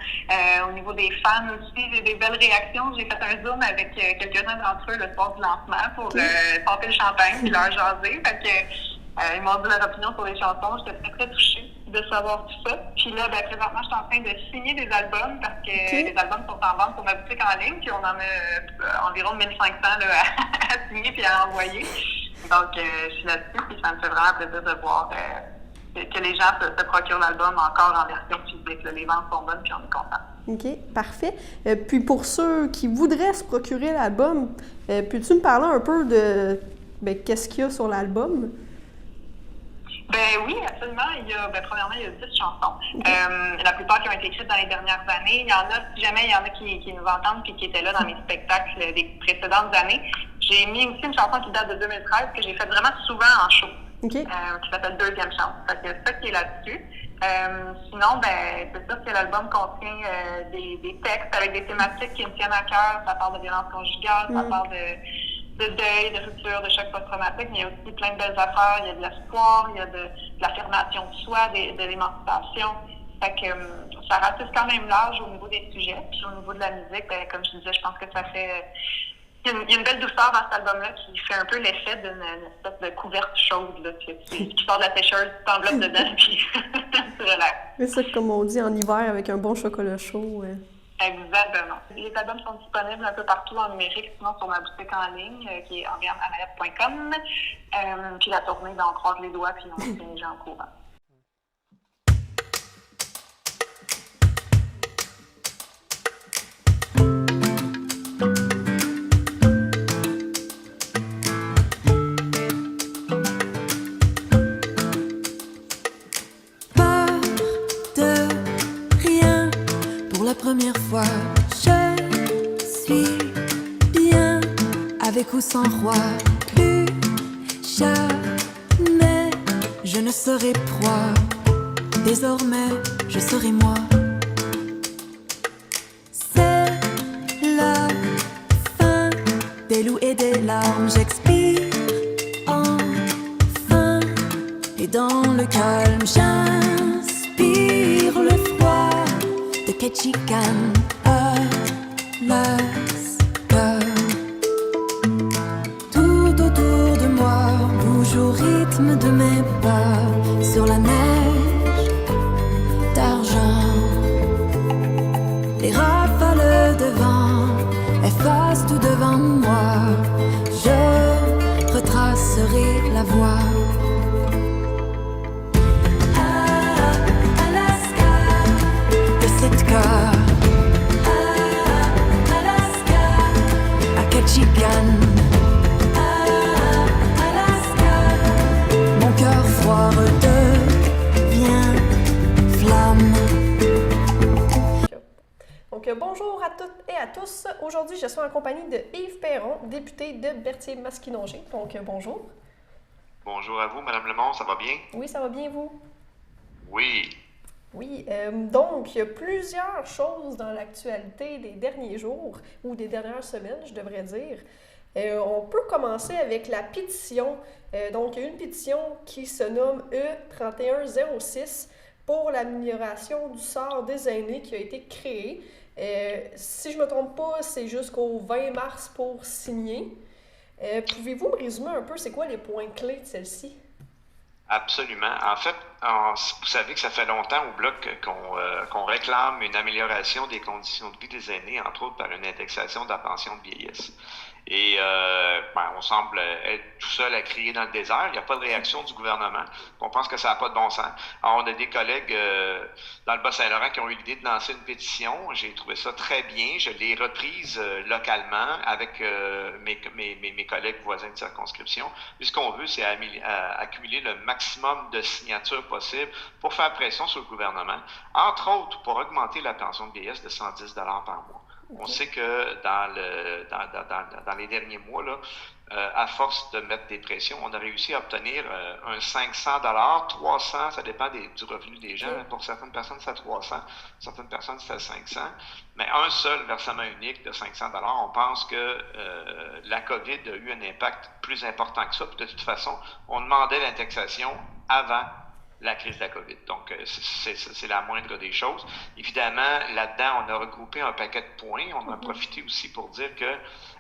Au niveau des fans aussi, j'ai des belles réactions. J'ai fait un Zoom avec quelques-uns d'entre eux le soir du lancement pour pomper le champagne et leur jaser. Fait que, ils m'ont dit leur opinion sur les chansons. J'étais très, très touchée de savoir tout ça. Puis là, présentement, je suis en train de signer des albums parce que les albums sont en vente sur ma boutique en ligne. Puis on en a environ 1500 là, à signer puis à envoyer. Donc, je suis là-dessus, puis ça me fait vraiment plaisir de voir que les gens se procurent l'album encore en version physique. Là. Les ventes sont bonnes, puis on est contents. OK, parfait. Puis pour ceux qui voudraient se procurer l'album, peux-tu me parler un peu de qu'est-ce qu'il y a sur l'album? Oui, absolument. Premièrement, il y a 10 chansons. La plupart qui ont été écrites dans les dernières années. Il y en a, si jamais il y en a qui nous entendent et qui étaient là dans mes spectacles des précédentes années. J'ai mis aussi une chanson qui date de 2013 que j'ai faite vraiment souvent en show, qui s'appelle Deuxième Chance. Fait que c'est ça qui est là-dessus. Sinon, c'est sûr que l'album contient des textes avec des thématiques qui me tiennent à cœur. Ça parle de violence conjugale, ça parle de deuil, de rupture, de choc post-traumatique, mais il y a aussi plein de belles affaires. Il y a de l'espoir, il y a de l'affirmation de soi, de l'émancipation. Fait que ça ratisse quand même large au niveau des sujets. Puis au niveau de la musique, comme je disais, je pense que ça fait... Il y a une belle douceur dans cet album-là qui fait un peu l'effet d'une espèce de couverte chaude là, qui sort de la sécheuse, tu t'enveloppes dedans, puis tu relaxes. C'est ça, comme on dit, en hiver, avec un bon chocolat chaud. Exactement. Les albums sont disponibles un peu partout en numérique, sinon sur ma boutique en ligne, qui est ambianceamalette.com. Puis la tournée, on croise les doigts, puis on tient les gens au courant. la première fois. Je suis bien, avec ou sans roi. Plus jamais je ne serai proie. Désormais, je serai moi. C'est la fin des loups et des larmes. J'expire enfin, et dans le calme, j'inspire le froid de Ketchikan, Alaska. Tout autour de moi bouge au rythme de mes pas sur la neige d'argent. Les rafales de vent effacent tout devant moi. Je retracerai la voie. Alaska, de Sitka, Alaska, à Ketchikan, Alaska, mon cœur froid redevient flamme. Donc, bonjour à toutes et à tous. Aujourd'hui, je suis en compagnie de Yves Perron, député de Berthier-Masquinongé. Donc, bonjour. Bonjour à vous, Madame Lemont, ça va bien? Oui, ça va bien, vous? Oui. Oui, donc, il y a plusieurs choses dans l'actualité des derniers jours, ou des dernières semaines, je devrais dire. On peut commencer avec la pétition. Donc, il y a une pétition qui se nomme E3106 pour l'amélioration du sort des aînés qui a été créée. Si je ne me trompe pas, c'est jusqu'au 20 mars pour signer. Pouvez-vous me résumer un peu, c'est quoi les points clés de celle-ci? Absolument. En fait, vous savez que ça fait longtemps au Bloc qu'on réclame une amélioration des conditions de vie des aînés, entre autres par une indexation de la pension de vieillesse. Et on semble être tout seul à crier dans le désert. Il n'y a pas de réaction du gouvernement. On pense que ça n'a pas de bon sens. Alors, on a des collègues dans le Bas-Saint-Laurent qui ont eu l'idée de lancer une pétition. J'ai trouvé ça très bien. Je l'ai reprise localement avec mes collègues voisins de circonscription. Puis ce qu'on veut, c'est accumuler le maximum de signatures possibles pour faire pression sur le gouvernement. Entre autres, pour augmenter la pension de vieillesse de 110 $ par mois. On sait que dans les derniers mois, là, à force de mettre des pressions, on a réussi à obtenir un 500 $, 300, ça dépend du revenu des gens. Pour certaines personnes, c'est à 300, certaines personnes, c'est à 500. Mais un seul versement unique de 500 $, on pense que la COVID a eu un impact plus important que ça. Puis de toute façon, on demandait l'indexation avant la crise de la COVID. Donc, c'est la moindre des choses. Évidemment, là-dedans, on a regroupé un paquet de points. On a profité aussi pour dire que,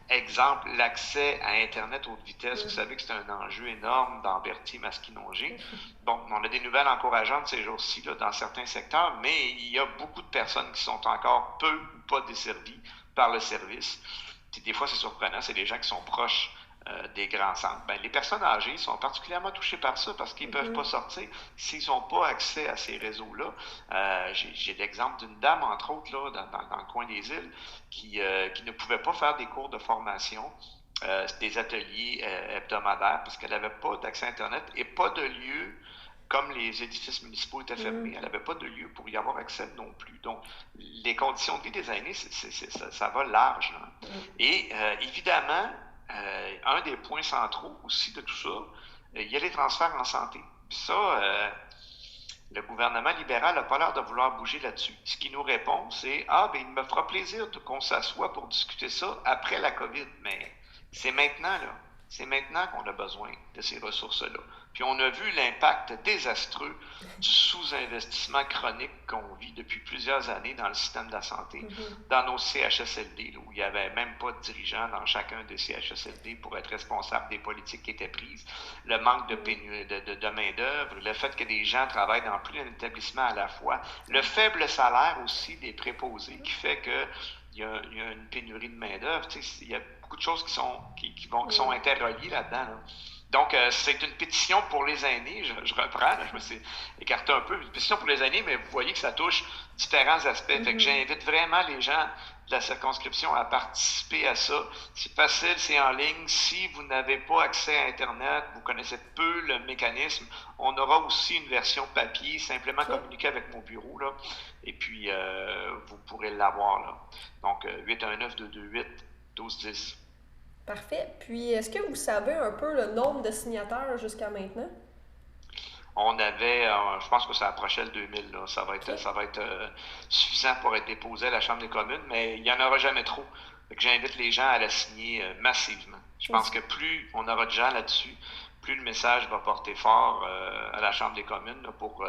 exemple, l'accès à Internet haute vitesse, vous savez que c'est un enjeu énorme dans Berthier-Masquinongé. Bon, on a des nouvelles encourageantes ces jours-ci là, dans certains secteurs, mais il y a beaucoup de personnes qui sont encore peu ou pas desservies par le service. Puis des fois, c'est surprenant, c'est des gens qui sont proches des grands centres. Ben, les personnes âgées sont particulièrement touchées par ça parce qu'ils ne peuvent pas sortir s'ils n'ont pas accès à ces réseaux-là. J'ai l'exemple d'une dame, entre autres, là, dans le coin des îles, qui ne pouvait pas faire des cours de formation, des ateliers hebdomadaires parce qu'elle n'avait pas d'accès à Internet et pas de lieu. Comme les édifices municipaux étaient fermés, elle n'avait pas de lieu pour y avoir accès non plus. Donc, les conditions de vie des aînés, ça va large. Là. Et évidemment, un des points centraux aussi de tout ça, il y a les transferts en santé. Puis ça, le gouvernement libéral n'a pas l'air de vouloir bouger là-dessus. Ce qui nous répond, c'est « Ah, bien, il me fera plaisir qu'on s'assoie pour discuter ça après la COVID. » Mais c'est maintenant, là. C'est maintenant qu'on a besoin de ces ressources-là. Puis on a vu l'impact désastreux du sous-investissement chronique qu'on vit depuis plusieurs années dans le système de la santé, dans nos CHSLD, là, où il n'y avait même pas de dirigeants dans chacun des CHSLD pour être responsable des politiques qui étaient prises, le manque de main-d'œuvre, le fait que des gens travaillent dans plus d'un établissement à la fois, le faible salaire aussi des préposés qui fait que il y a une pénurie de main-d'œuvre. Il y a beaucoup de choses qui sont interreliées là-dedans. Là. Donc, c'est une pétition pour les aînés. Je reprends, là, je me suis écarté un peu. Une pétition pour les aînés, mais vous voyez que ça touche différents aspects. Fait que j'invite vraiment les gens de la circonscription à participer à ça. C'est facile, c'est en ligne. Si vous n'avez pas accès à Internet, vous connaissez peu le mécanisme, on aura aussi une version papier, simplement communiquer avec mon bureau, là, et puis vous pourrez l'avoir, là. Donc, 819-228-1210. Parfait. Puis, est-ce que vous savez un peu le nombre de signataires jusqu'à maintenant? On avait, je pense que ça approchait le 2000, là. Ça va être suffisant pour être déposé à la Chambre des communes, mais il n'y en aura jamais trop. Fait que j'invite les gens à la signer massivement. Je pense que plus on aura de gens là-dessus, plus le message va porter fort à la Chambre des communes là, pour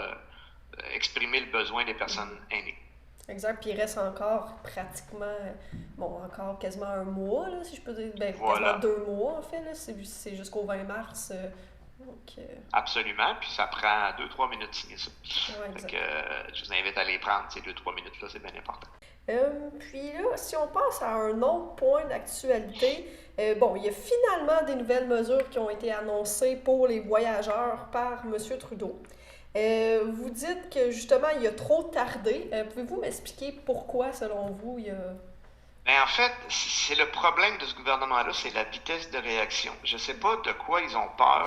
exprimer le besoin des personnes aînées. Exact. Puis il reste encore pratiquement, encore quasiment un mois, là, si je peux dire. Voilà. Quasiment 2 mois, en fait. Là. C'est jusqu'au 20 mars. Absolument. Puis ça prend 2-3 minutes de signer ça. Ouais, fait que, je vous invite à les prendre, ces 2-3 minutes-là, c'est bien important. Puis là, si on passe à un autre point d'actualité, il y a finalement des nouvelles mesures qui ont été annoncées pour les voyageurs par M. Trudeau. Vous dites que justement, il a trop tardé. Pouvez-vous m'expliquer pourquoi, selon vous, il y a... En fait, c'est le problème de ce gouvernement-là, c'est la vitesse de réaction. Je ne sais pas de quoi ils ont peur,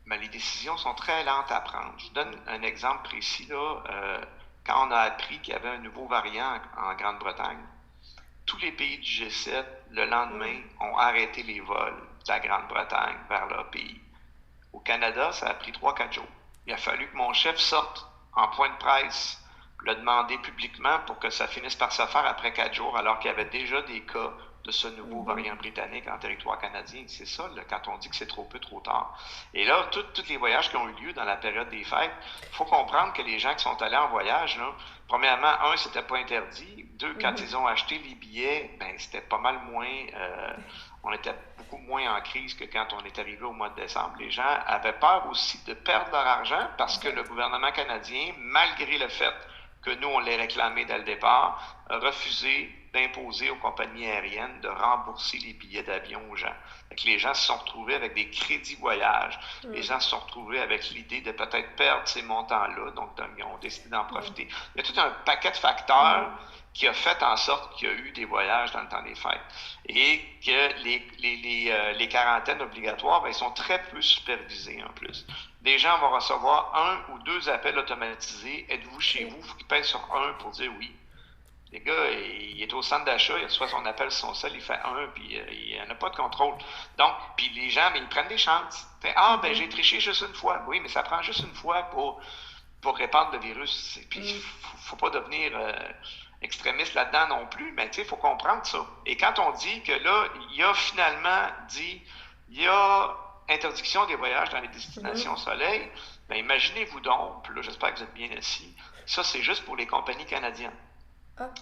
mais les décisions sont très lentes à prendre. Je vous donne un exemple précis, là. Quand on a appris qu'il y avait un nouveau variant en Grande-Bretagne, tous les pays du G7, le lendemain, ont arrêté les vols de la Grande-Bretagne vers leur pays. Au Canada, ça a pris 3-4 jours. Il a fallu que mon chef sorte en point de presse, le demander publiquement pour que ça finisse par se faire après 4 jours, alors qu'il y avait déjà des cas de ce nouveau variant britannique en territoire canadien. C'est ça, là, quand on dit que c'est trop peu, trop tard. Et là, tous les voyages qui ont eu lieu dans la période des fêtes, il faut comprendre que les gens qui sont allés en voyage, là, premièrement, c'était pas interdit. 2, quand ils ont acheté les billets, c'était pas mal moins... on était beaucoup moins en crise que quand on est arrivé au mois de décembre. Les gens avaient peur aussi de perdre leur argent parce que le gouvernement canadien, malgré le fait que nous, on les réclamé dès le départ, a refusé d'imposer aux compagnies aériennes de rembourser les billets d'avion aux gens. Fait que les gens se sont retrouvés avec des crédits voyage. Les gens se sont retrouvés avec l'idée de peut-être perdre ces montants-là, donc ils ont décidé d'en profiter. Il y a tout un paquet de facteurs qui a fait en sorte qu'il y a eu des voyages dans le temps des fêtes. Et que les quarantaines obligatoires, ils sont très peu supervisées en plus. Des gens vont recevoir 1 ou 2 appels automatisés. Êtes-vous chez vous? Il faut qu'ils pèsent sur 1 pour dire oui. Le gars, il est au centre d'achat, il reçoit son appel sur son sel, il fait 1, puis il n'y en a pas de contrôle. Donc, puis les gens, ils prennent des chances. J'ai triché juste une fois. Oui, mais ça prend juste une fois pour répandre le virus. Puis, il ne faut pas devenir extrémiste là-dedans non plus, mais il faut comprendre ça. Et quand on dit que là, il a finalement dit, il y a interdiction des voyages dans les destinations soleil, imaginez-vous donc, puis là, j'espère que vous êtes bien assis, ça, c'est juste pour les compagnies canadiennes.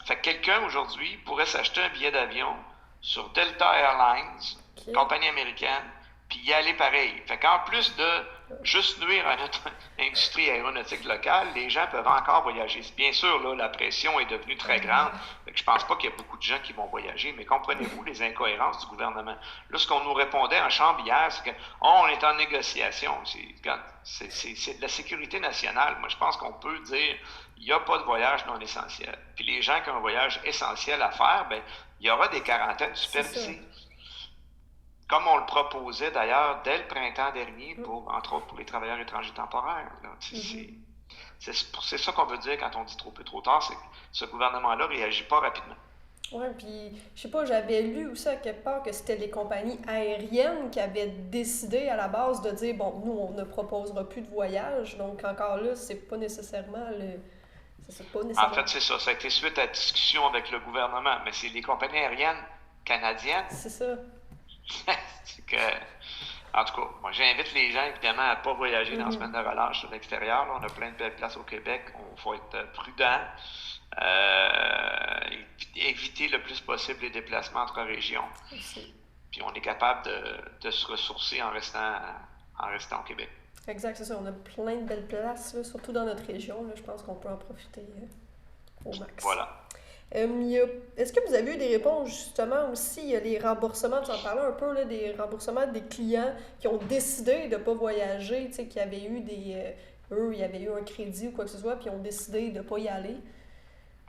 Fait que quelqu'un aujourd'hui pourrait s'acheter un billet d'avion sur Delta Airlines, compagnie américaine, puis y aller pareil. Fait qu'en plus de juste nuire à notre industrie aéronautique locale, les gens peuvent encore voyager. Bien sûr, là, la pression est devenue très grande. Fait que je pense pas qu'il y a beaucoup de gens qui vont voyager, mais comprenez-vous les incohérences du gouvernement. Là, ce qu'on nous répondait en chambre hier, c'est que on est en négociation. C'est de la sécurité nationale. Moi, je pense qu'on peut dire il n'y a pas de voyage non essentiel. Puis les gens qui ont un voyage essentiel à faire, il y aura des quarantaines supervisées. Comme on le proposait d'ailleurs dès le printemps dernier, entre autres pour les travailleurs étrangers temporaires. C'est ça qu'on veut dire quand on dit trop peu, trop tard, c'est que ce gouvernement-là ne réagit pas rapidement. Oui, puis je sais pas, j'avais lu aussi à quelque part que c'était les compagnies aériennes qui avaient décidé à la base de dire, bon, nous, on ne proposera plus de voyage, donc encore là, c'est pas nécessairement En fait, c'est ça. Ça a été suite à la discussion avec le gouvernement, mais c'est les compagnies aériennes canadiennes. C'est ça. En tout cas, moi, j'invite les gens, évidemment, à ne pas voyager dans la semaine de relâche sur l'extérieur. Là, on a plein de belles places au Québec. Il faut être prudent. Éviter le plus possible les déplacements entre régions. Puis on est capable de se ressourcer en restant au Québec. Exact, c'est ça. On a plein de belles places, là, surtout dans notre région. Là, je pense qu'on peut en profiter au max. Voilà. Est-ce que vous avez eu des réponses justement aussi? Il y a les remboursements, tu en parlais un peu, là, des remboursements des clients qui ont décidé de ne pas voyager, tu sais, qui avaient eu eux, il y avait eu un crédit ou quoi que ce soit, puis ils ont décidé de ne pas y aller.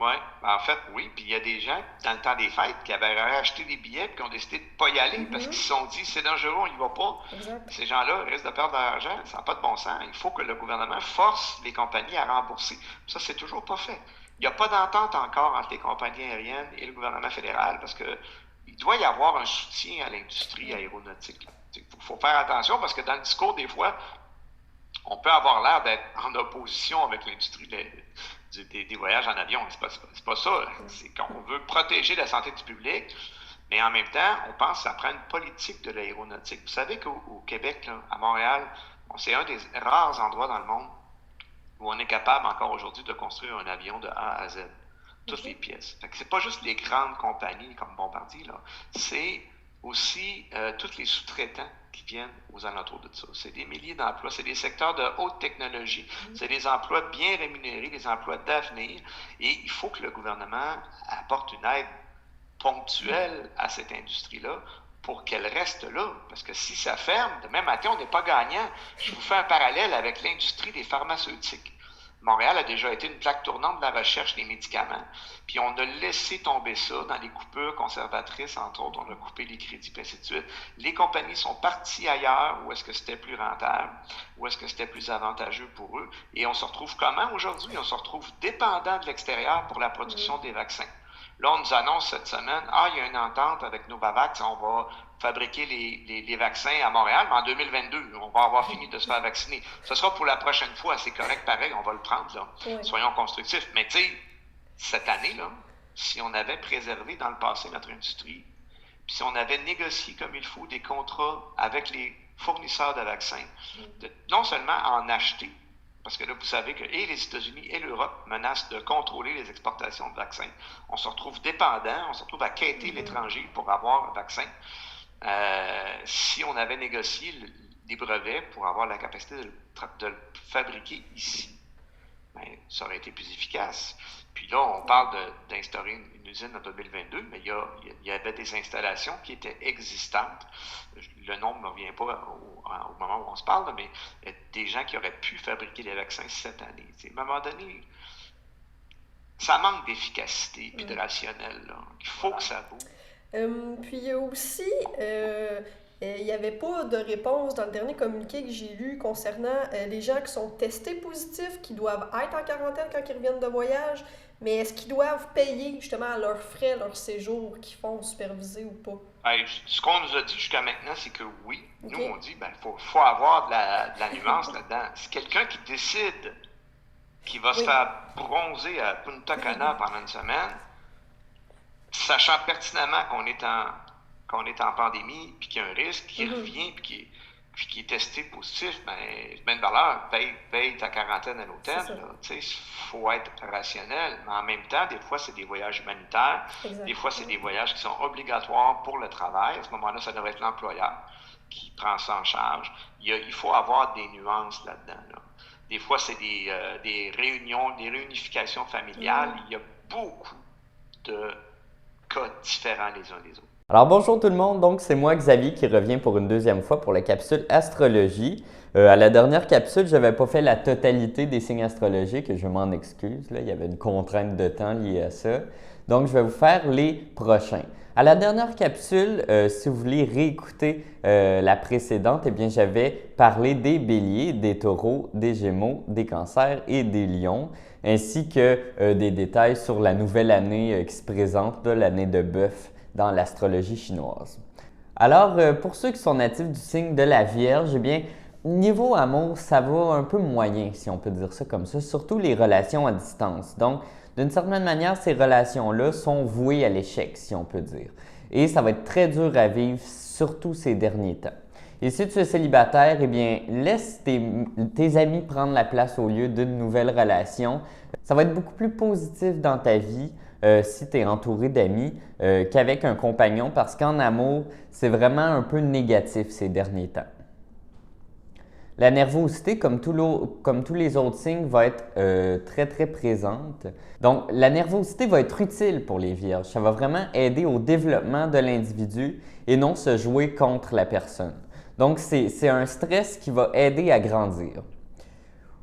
Oui, en fait, oui. Puis il y a des gens, dans le temps des fêtes, qui avaient acheté des billets et qui ont décidé de ne pas y aller parce qu'ils se sont dit, c'est dangereux, on n'y va pas. Exact. Ces gens-là risquent de perdre de l'argent. Ça n'a pas de bon sens. Il faut que le gouvernement force les compagnies à rembourser. Ça, c'est toujours pas fait. Il n'y a pas d'entente encore entre les compagnies aériennes et le gouvernement fédéral parce qu'il doit y avoir un soutien à l'industrie aéronautique. Il faut faire attention parce que dans le discours, des fois, on peut avoir l'air d'être en opposition avec l'industrie des voyages en avion. C'est pas ça. C'est qu'on veut protéger la santé du public, mais en même temps, on pense que ça prend une politique de l'aéronautique. Vous savez qu'au Québec, là, à Montréal, c'est un des rares endroits dans le monde où on est capable encore aujourd'hui de construire un avion de A à Z. Toutes les pièces. Fait que c'est pas juste les grandes compagnies comme Bombardier, là. C'est aussi tous les sous-traitants qui viennent aux alentours de ça. C'est des milliers d'emplois, c'est des secteurs de haute technologie, c'est des emplois bien rémunérés, des emplois d'avenir, et il faut que le gouvernement apporte une aide ponctuelle à cette industrie-là pour qu'elle reste là. Parce que si ça ferme, demain matin, on n'est pas gagnant. Je vous fais un parallèle avec l'industrie des pharmaceutiques. Montréal a déjà été une plaque tournante de la recherche des médicaments. Puis on a laissé tomber ça dans les coupures conservatrices, entre autres. On a coupé les crédits, puis ainsi de suite. Les compagnies sont parties ailleurs où est-ce que c'était plus rentable, où est-ce que c'était plus avantageux pour eux. Et on se retrouve comment aujourd'hui? On se retrouve dépendant de l'extérieur pour la production des vaccins. Là, on nous annonce cette semaine, il y a une entente avec Novavax, on va fabriquer les vaccins à Montréal, mais en 2022, on va avoir fini de se faire vacciner. Ce sera pour la prochaine fois, c'est correct, pareil, on va le prendre, là. Oui. Soyons constructifs. Mais tu sais, cette année, là, si on avait préservé dans le passé notre industrie, puis si on avait négocié comme il faut des contrats avec les fournisseurs de vaccins, non seulement en acheter, parce que là, vous savez que et les États-Unis et l'Europe menacent de contrôler les exportations de vaccins. On se retrouve dépendant, on se retrouve à quêter l'étranger pour avoir un vaccin. Si on avait négocié des brevets pour avoir la capacité de le fabriquer ici, ben, ça aurait été plus efficace. Puis là, on parle d'instaurer une usine en 2022, mais il y avait des installations qui étaient existantes. Le nom ne me revient pas au moment où on se parle, mais il y a des gens qui auraient pu fabriquer les vaccins cette année. À un moment donné, ça manque d'efficacité et de rationnel. Là. Il faut que ça bouge. Puis il y a aussi, il n'y avait pas de réponse dans le dernier communiqué que j'ai lu concernant les gens qui sont testés positifs, qui doivent être en quarantaine quand ils reviennent de voyage, mais est-ce qu'ils doivent payer justement à leurs frais, leur séjour qu'ils font superviser ou pas? Ce qu'on nous a dit jusqu'à maintenant, c'est que oui. Okay. Nous, on dit faut avoir de la nuance là-dedans. C'est quelqu'un qui décide qu'il va se faire bronzer à Punta Cana pendant une semaine, sachant pertinemment qu'on est en pandémie, puis qu'il y a un risque, qui revient, puis qui est testé positif, semaine de valeur, paye ta quarantaine à l'hôtel. Il faut être rationnel. Mais en même temps, des fois, c'est des voyages humanitaires. Exactement. Des fois, c'est des voyages qui sont obligatoires pour le travail. À ce moment-là, ça devrait être l'employeur qui prend ça en charge. Il faut avoir des nuances là-dedans. Là. Des fois, c'est des réunions, des réunifications familiales. Il y a beaucoup de cas différents les uns des autres. Alors bonjour tout le monde, donc c'est moi Xavier qui revient pour une deuxième fois pour la capsule astrologie. À la dernière capsule, je n'avais pas fait la totalité des signes astrologiques et je m'en excuse, là, il y avait une contrainte de temps liée à ça. Donc je vais vous faire les prochains. À la dernière capsule, si vous voulez réécouter la précédente, eh bien j'avais parlé des béliers, des taureaux, des gémeaux, des cancers et des lions, ainsi que des détails sur la nouvelle année qui se présente, l'année de bœuf dans l'astrologie chinoise. Alors, pour ceux qui sont natifs du signe de la Vierge, eh bien, niveau amour, ça va un peu moyen, si on peut dire ça comme ça, surtout les relations à distance. Donc, d'une certaine manière, ces relations-là sont vouées à l'échec, si on peut dire. Et ça va être très dur à vivre, surtout ces derniers temps. Et si tu es célibataire, eh bien, laisse tes amis prendre la place au lieu d'une nouvelle relation. Ça va être beaucoup plus positif dans ta vie si tu es entouré d'amis qu'avec un compagnon, parce qu'en amour, c'est vraiment un peu négatif ces derniers temps. La nervosité, comme tous les autres signes, va être très, très présente. Donc, la nervosité va être utile pour les Vierges. Ça va vraiment aider au développement de l'individu et non se jouer contre la personne. Donc, c'est un stress qui va aider à grandir.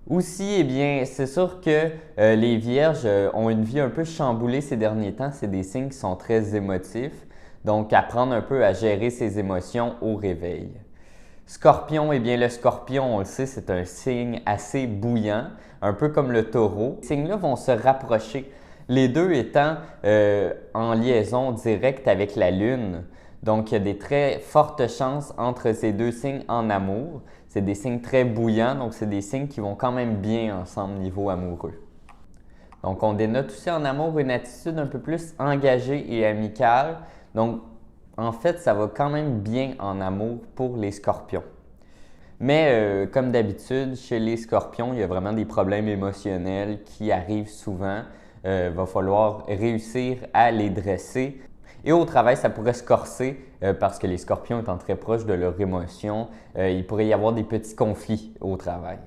Aussi, eh bien, c'est sûr que les Vierges ont une vie un peu chamboulée ces derniers temps. C'est des signes qui sont très émotifs. Donc, apprendre un peu à gérer ses émotions au réveil. Scorpion, eh bien, le Scorpion, on le sait, c'est un signe assez bouillant, un peu comme le Taureau. Ces signes-là vont se rapprocher, les deux étant en liaison directe avec la Lune. Donc, il y a des très fortes chances entre ces deux signes en amour. C'est des signes très bouillants, donc c'est des signes qui vont quand même bien ensemble niveau amoureux. Donc, on dénote aussi en amour une attitude un peu plus engagée et amicale. Donc, en fait, ça va quand même bien en amour pour les Scorpions. Mais comme d'habitude, chez les Scorpions, il y a vraiment des problèmes émotionnels qui arrivent souvent. Va falloir réussir à les dresser. Et au travail, ça pourrait se corser parce que les Scorpions étant très proches de leurs émotions, il pourrait y avoir des petits conflits au travail.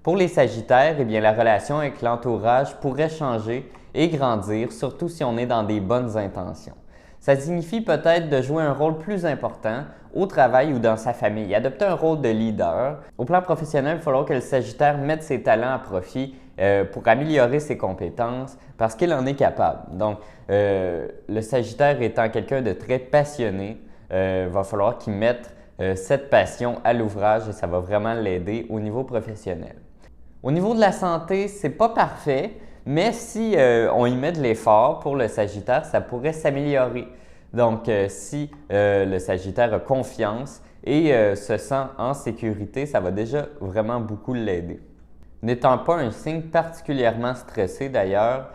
Pour les Sagittaires, eh bien, la relation avec l'entourage pourrait changer et grandir, surtout si on est dans des bonnes intentions. Ça signifie peut-être de jouer un rôle plus important au travail ou dans sa famille, adopter un rôle de leader. Au plan professionnel, il va falloir que le Sagittaire mette ses talents à profit pour améliorer ses compétences parce qu'il en est capable. Donc, le Sagittaire étant quelqu'un de très passionné, va falloir qu'il mette cette passion à l'ouvrage et ça va vraiment l'aider au niveau professionnel. Au niveau de la santé, c'est pas parfait, mais si on y met de l'effort pour le Sagittaire, ça pourrait s'améliorer. Donc, si le Sagittaire a confiance et se sent en sécurité, ça va déjà vraiment beaucoup l'aider. N'étant pas un signe particulièrement stressé d'ailleurs,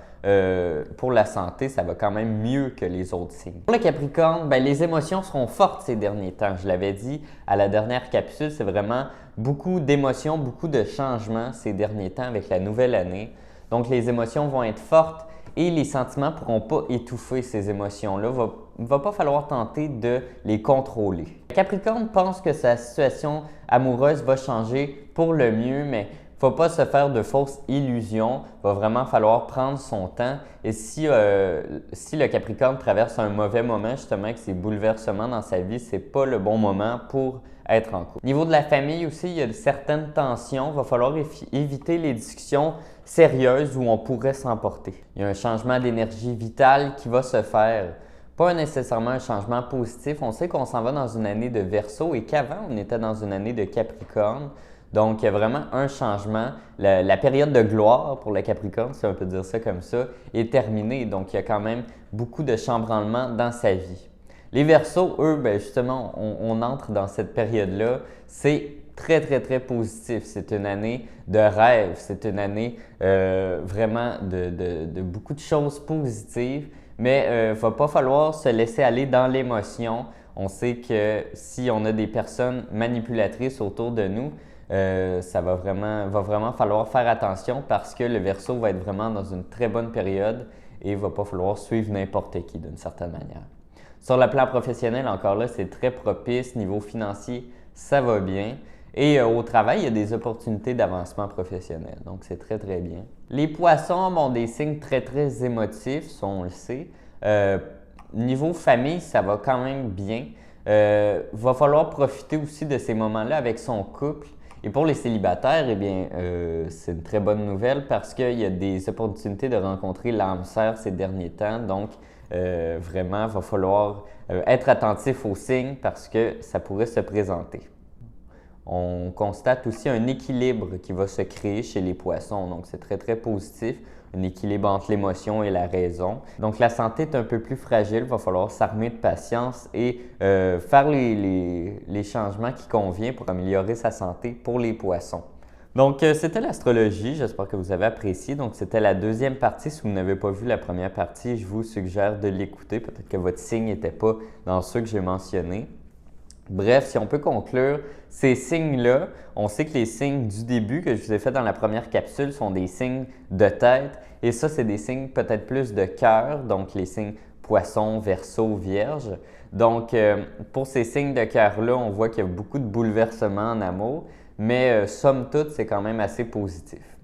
pour la santé, ça va quand même mieux que les autres signes. Pour le Capricorne, ben, les émotions seront fortes ces derniers temps. Je l'avais dit à la dernière capsule, c'est vraiment beaucoup d'émotions, beaucoup de changements ces derniers temps avec la nouvelle année. Donc, les émotions vont être fortes et les sentiments ne pourront pas étouffer ces émotions-là. Il ne va pas falloir tenter de les contrôler. Le Capricorne pense que sa situation amoureuse va changer pour le mieux, mais il ne faut pas se faire de fausses illusions. Il va vraiment falloir prendre son temps. Et si le Capricorne traverse un mauvais moment, justement, avec ses bouleversements dans sa vie, ce n'est pas le bon moment pour être en couple. Au niveau de la famille aussi, il y a certaines tensions. Il va falloir éviter les discussions sérieuses où on pourrait s'emporter. Il y a un changement d'énergie vitale qui va se faire. Pas nécessairement un changement positif. On sait qu'on s'en va dans une année de Verseau et qu'avant, on était dans une année de Capricorne. Donc, il y a vraiment un changement. La période de gloire pour le Capricorne, si on peut dire ça comme ça, est terminée. Donc, il y a quand même beaucoup de chambranlements dans sa vie. Les Verseaux, eux, bien justement, on entre dans cette période-là. C'est très, très, très positif. C'est une année de rêve. C'est une année vraiment de beaucoup de choses positives. Mais il ne va pas falloir se laisser aller dans l'émotion. On sait que si on a des personnes manipulatrices autour de nous, ça va vraiment falloir faire attention parce que le Verseau va être vraiment dans une très bonne période et il ne va pas falloir suivre n'importe qui d'une certaine manière. Sur le plan professionnel, encore là, c'est très propice. Niveau financier, ça va bien. Et au travail, il y a des opportunités d'avancement professionnel. Donc, c'est très, très bien. Les poissons ont des signes très, très émotifs, ça on le sait. Niveau famille, ça va quand même bien. Va falloir profiter aussi de ces moments-là avec son couple. Et pour les célibataires, eh bien, c'est une très bonne nouvelle parce qu'il y a des opportunités de rencontrer l'âme sœur ces derniers temps. Donc, vraiment, il va falloir être attentif aux signes parce que ça pourrait se présenter. On constate aussi un équilibre qui va se créer chez les poissons. Donc, c'est très, très positif. Un équilibre entre l'émotion et la raison. Donc, la santé est un peu plus fragile. Il va falloir s'armer de patience et faire les changements qui conviennent pour améliorer sa santé pour les poissons. Donc, c'était l'astrologie. J'espère que vous avez apprécié. Donc, c'était la deuxième partie. Si vous n'avez pas vu la première partie, je vous suggère de l'écouter. Peut-être que votre signe n'était pas dans ceux que j'ai mentionnés. Bref, si on peut conclure, ces signes-là, on sait que les signes du début que je vous ai fait dans la première capsule sont des signes de tête et ça, c'est des signes peut-être plus de cœur, donc les signes Poisson, Verseau, Vierge. Donc, pour ces signes de cœur-là, on voit qu'il y a beaucoup de bouleversements en amour, Mais somme toute, c'est quand même assez positif.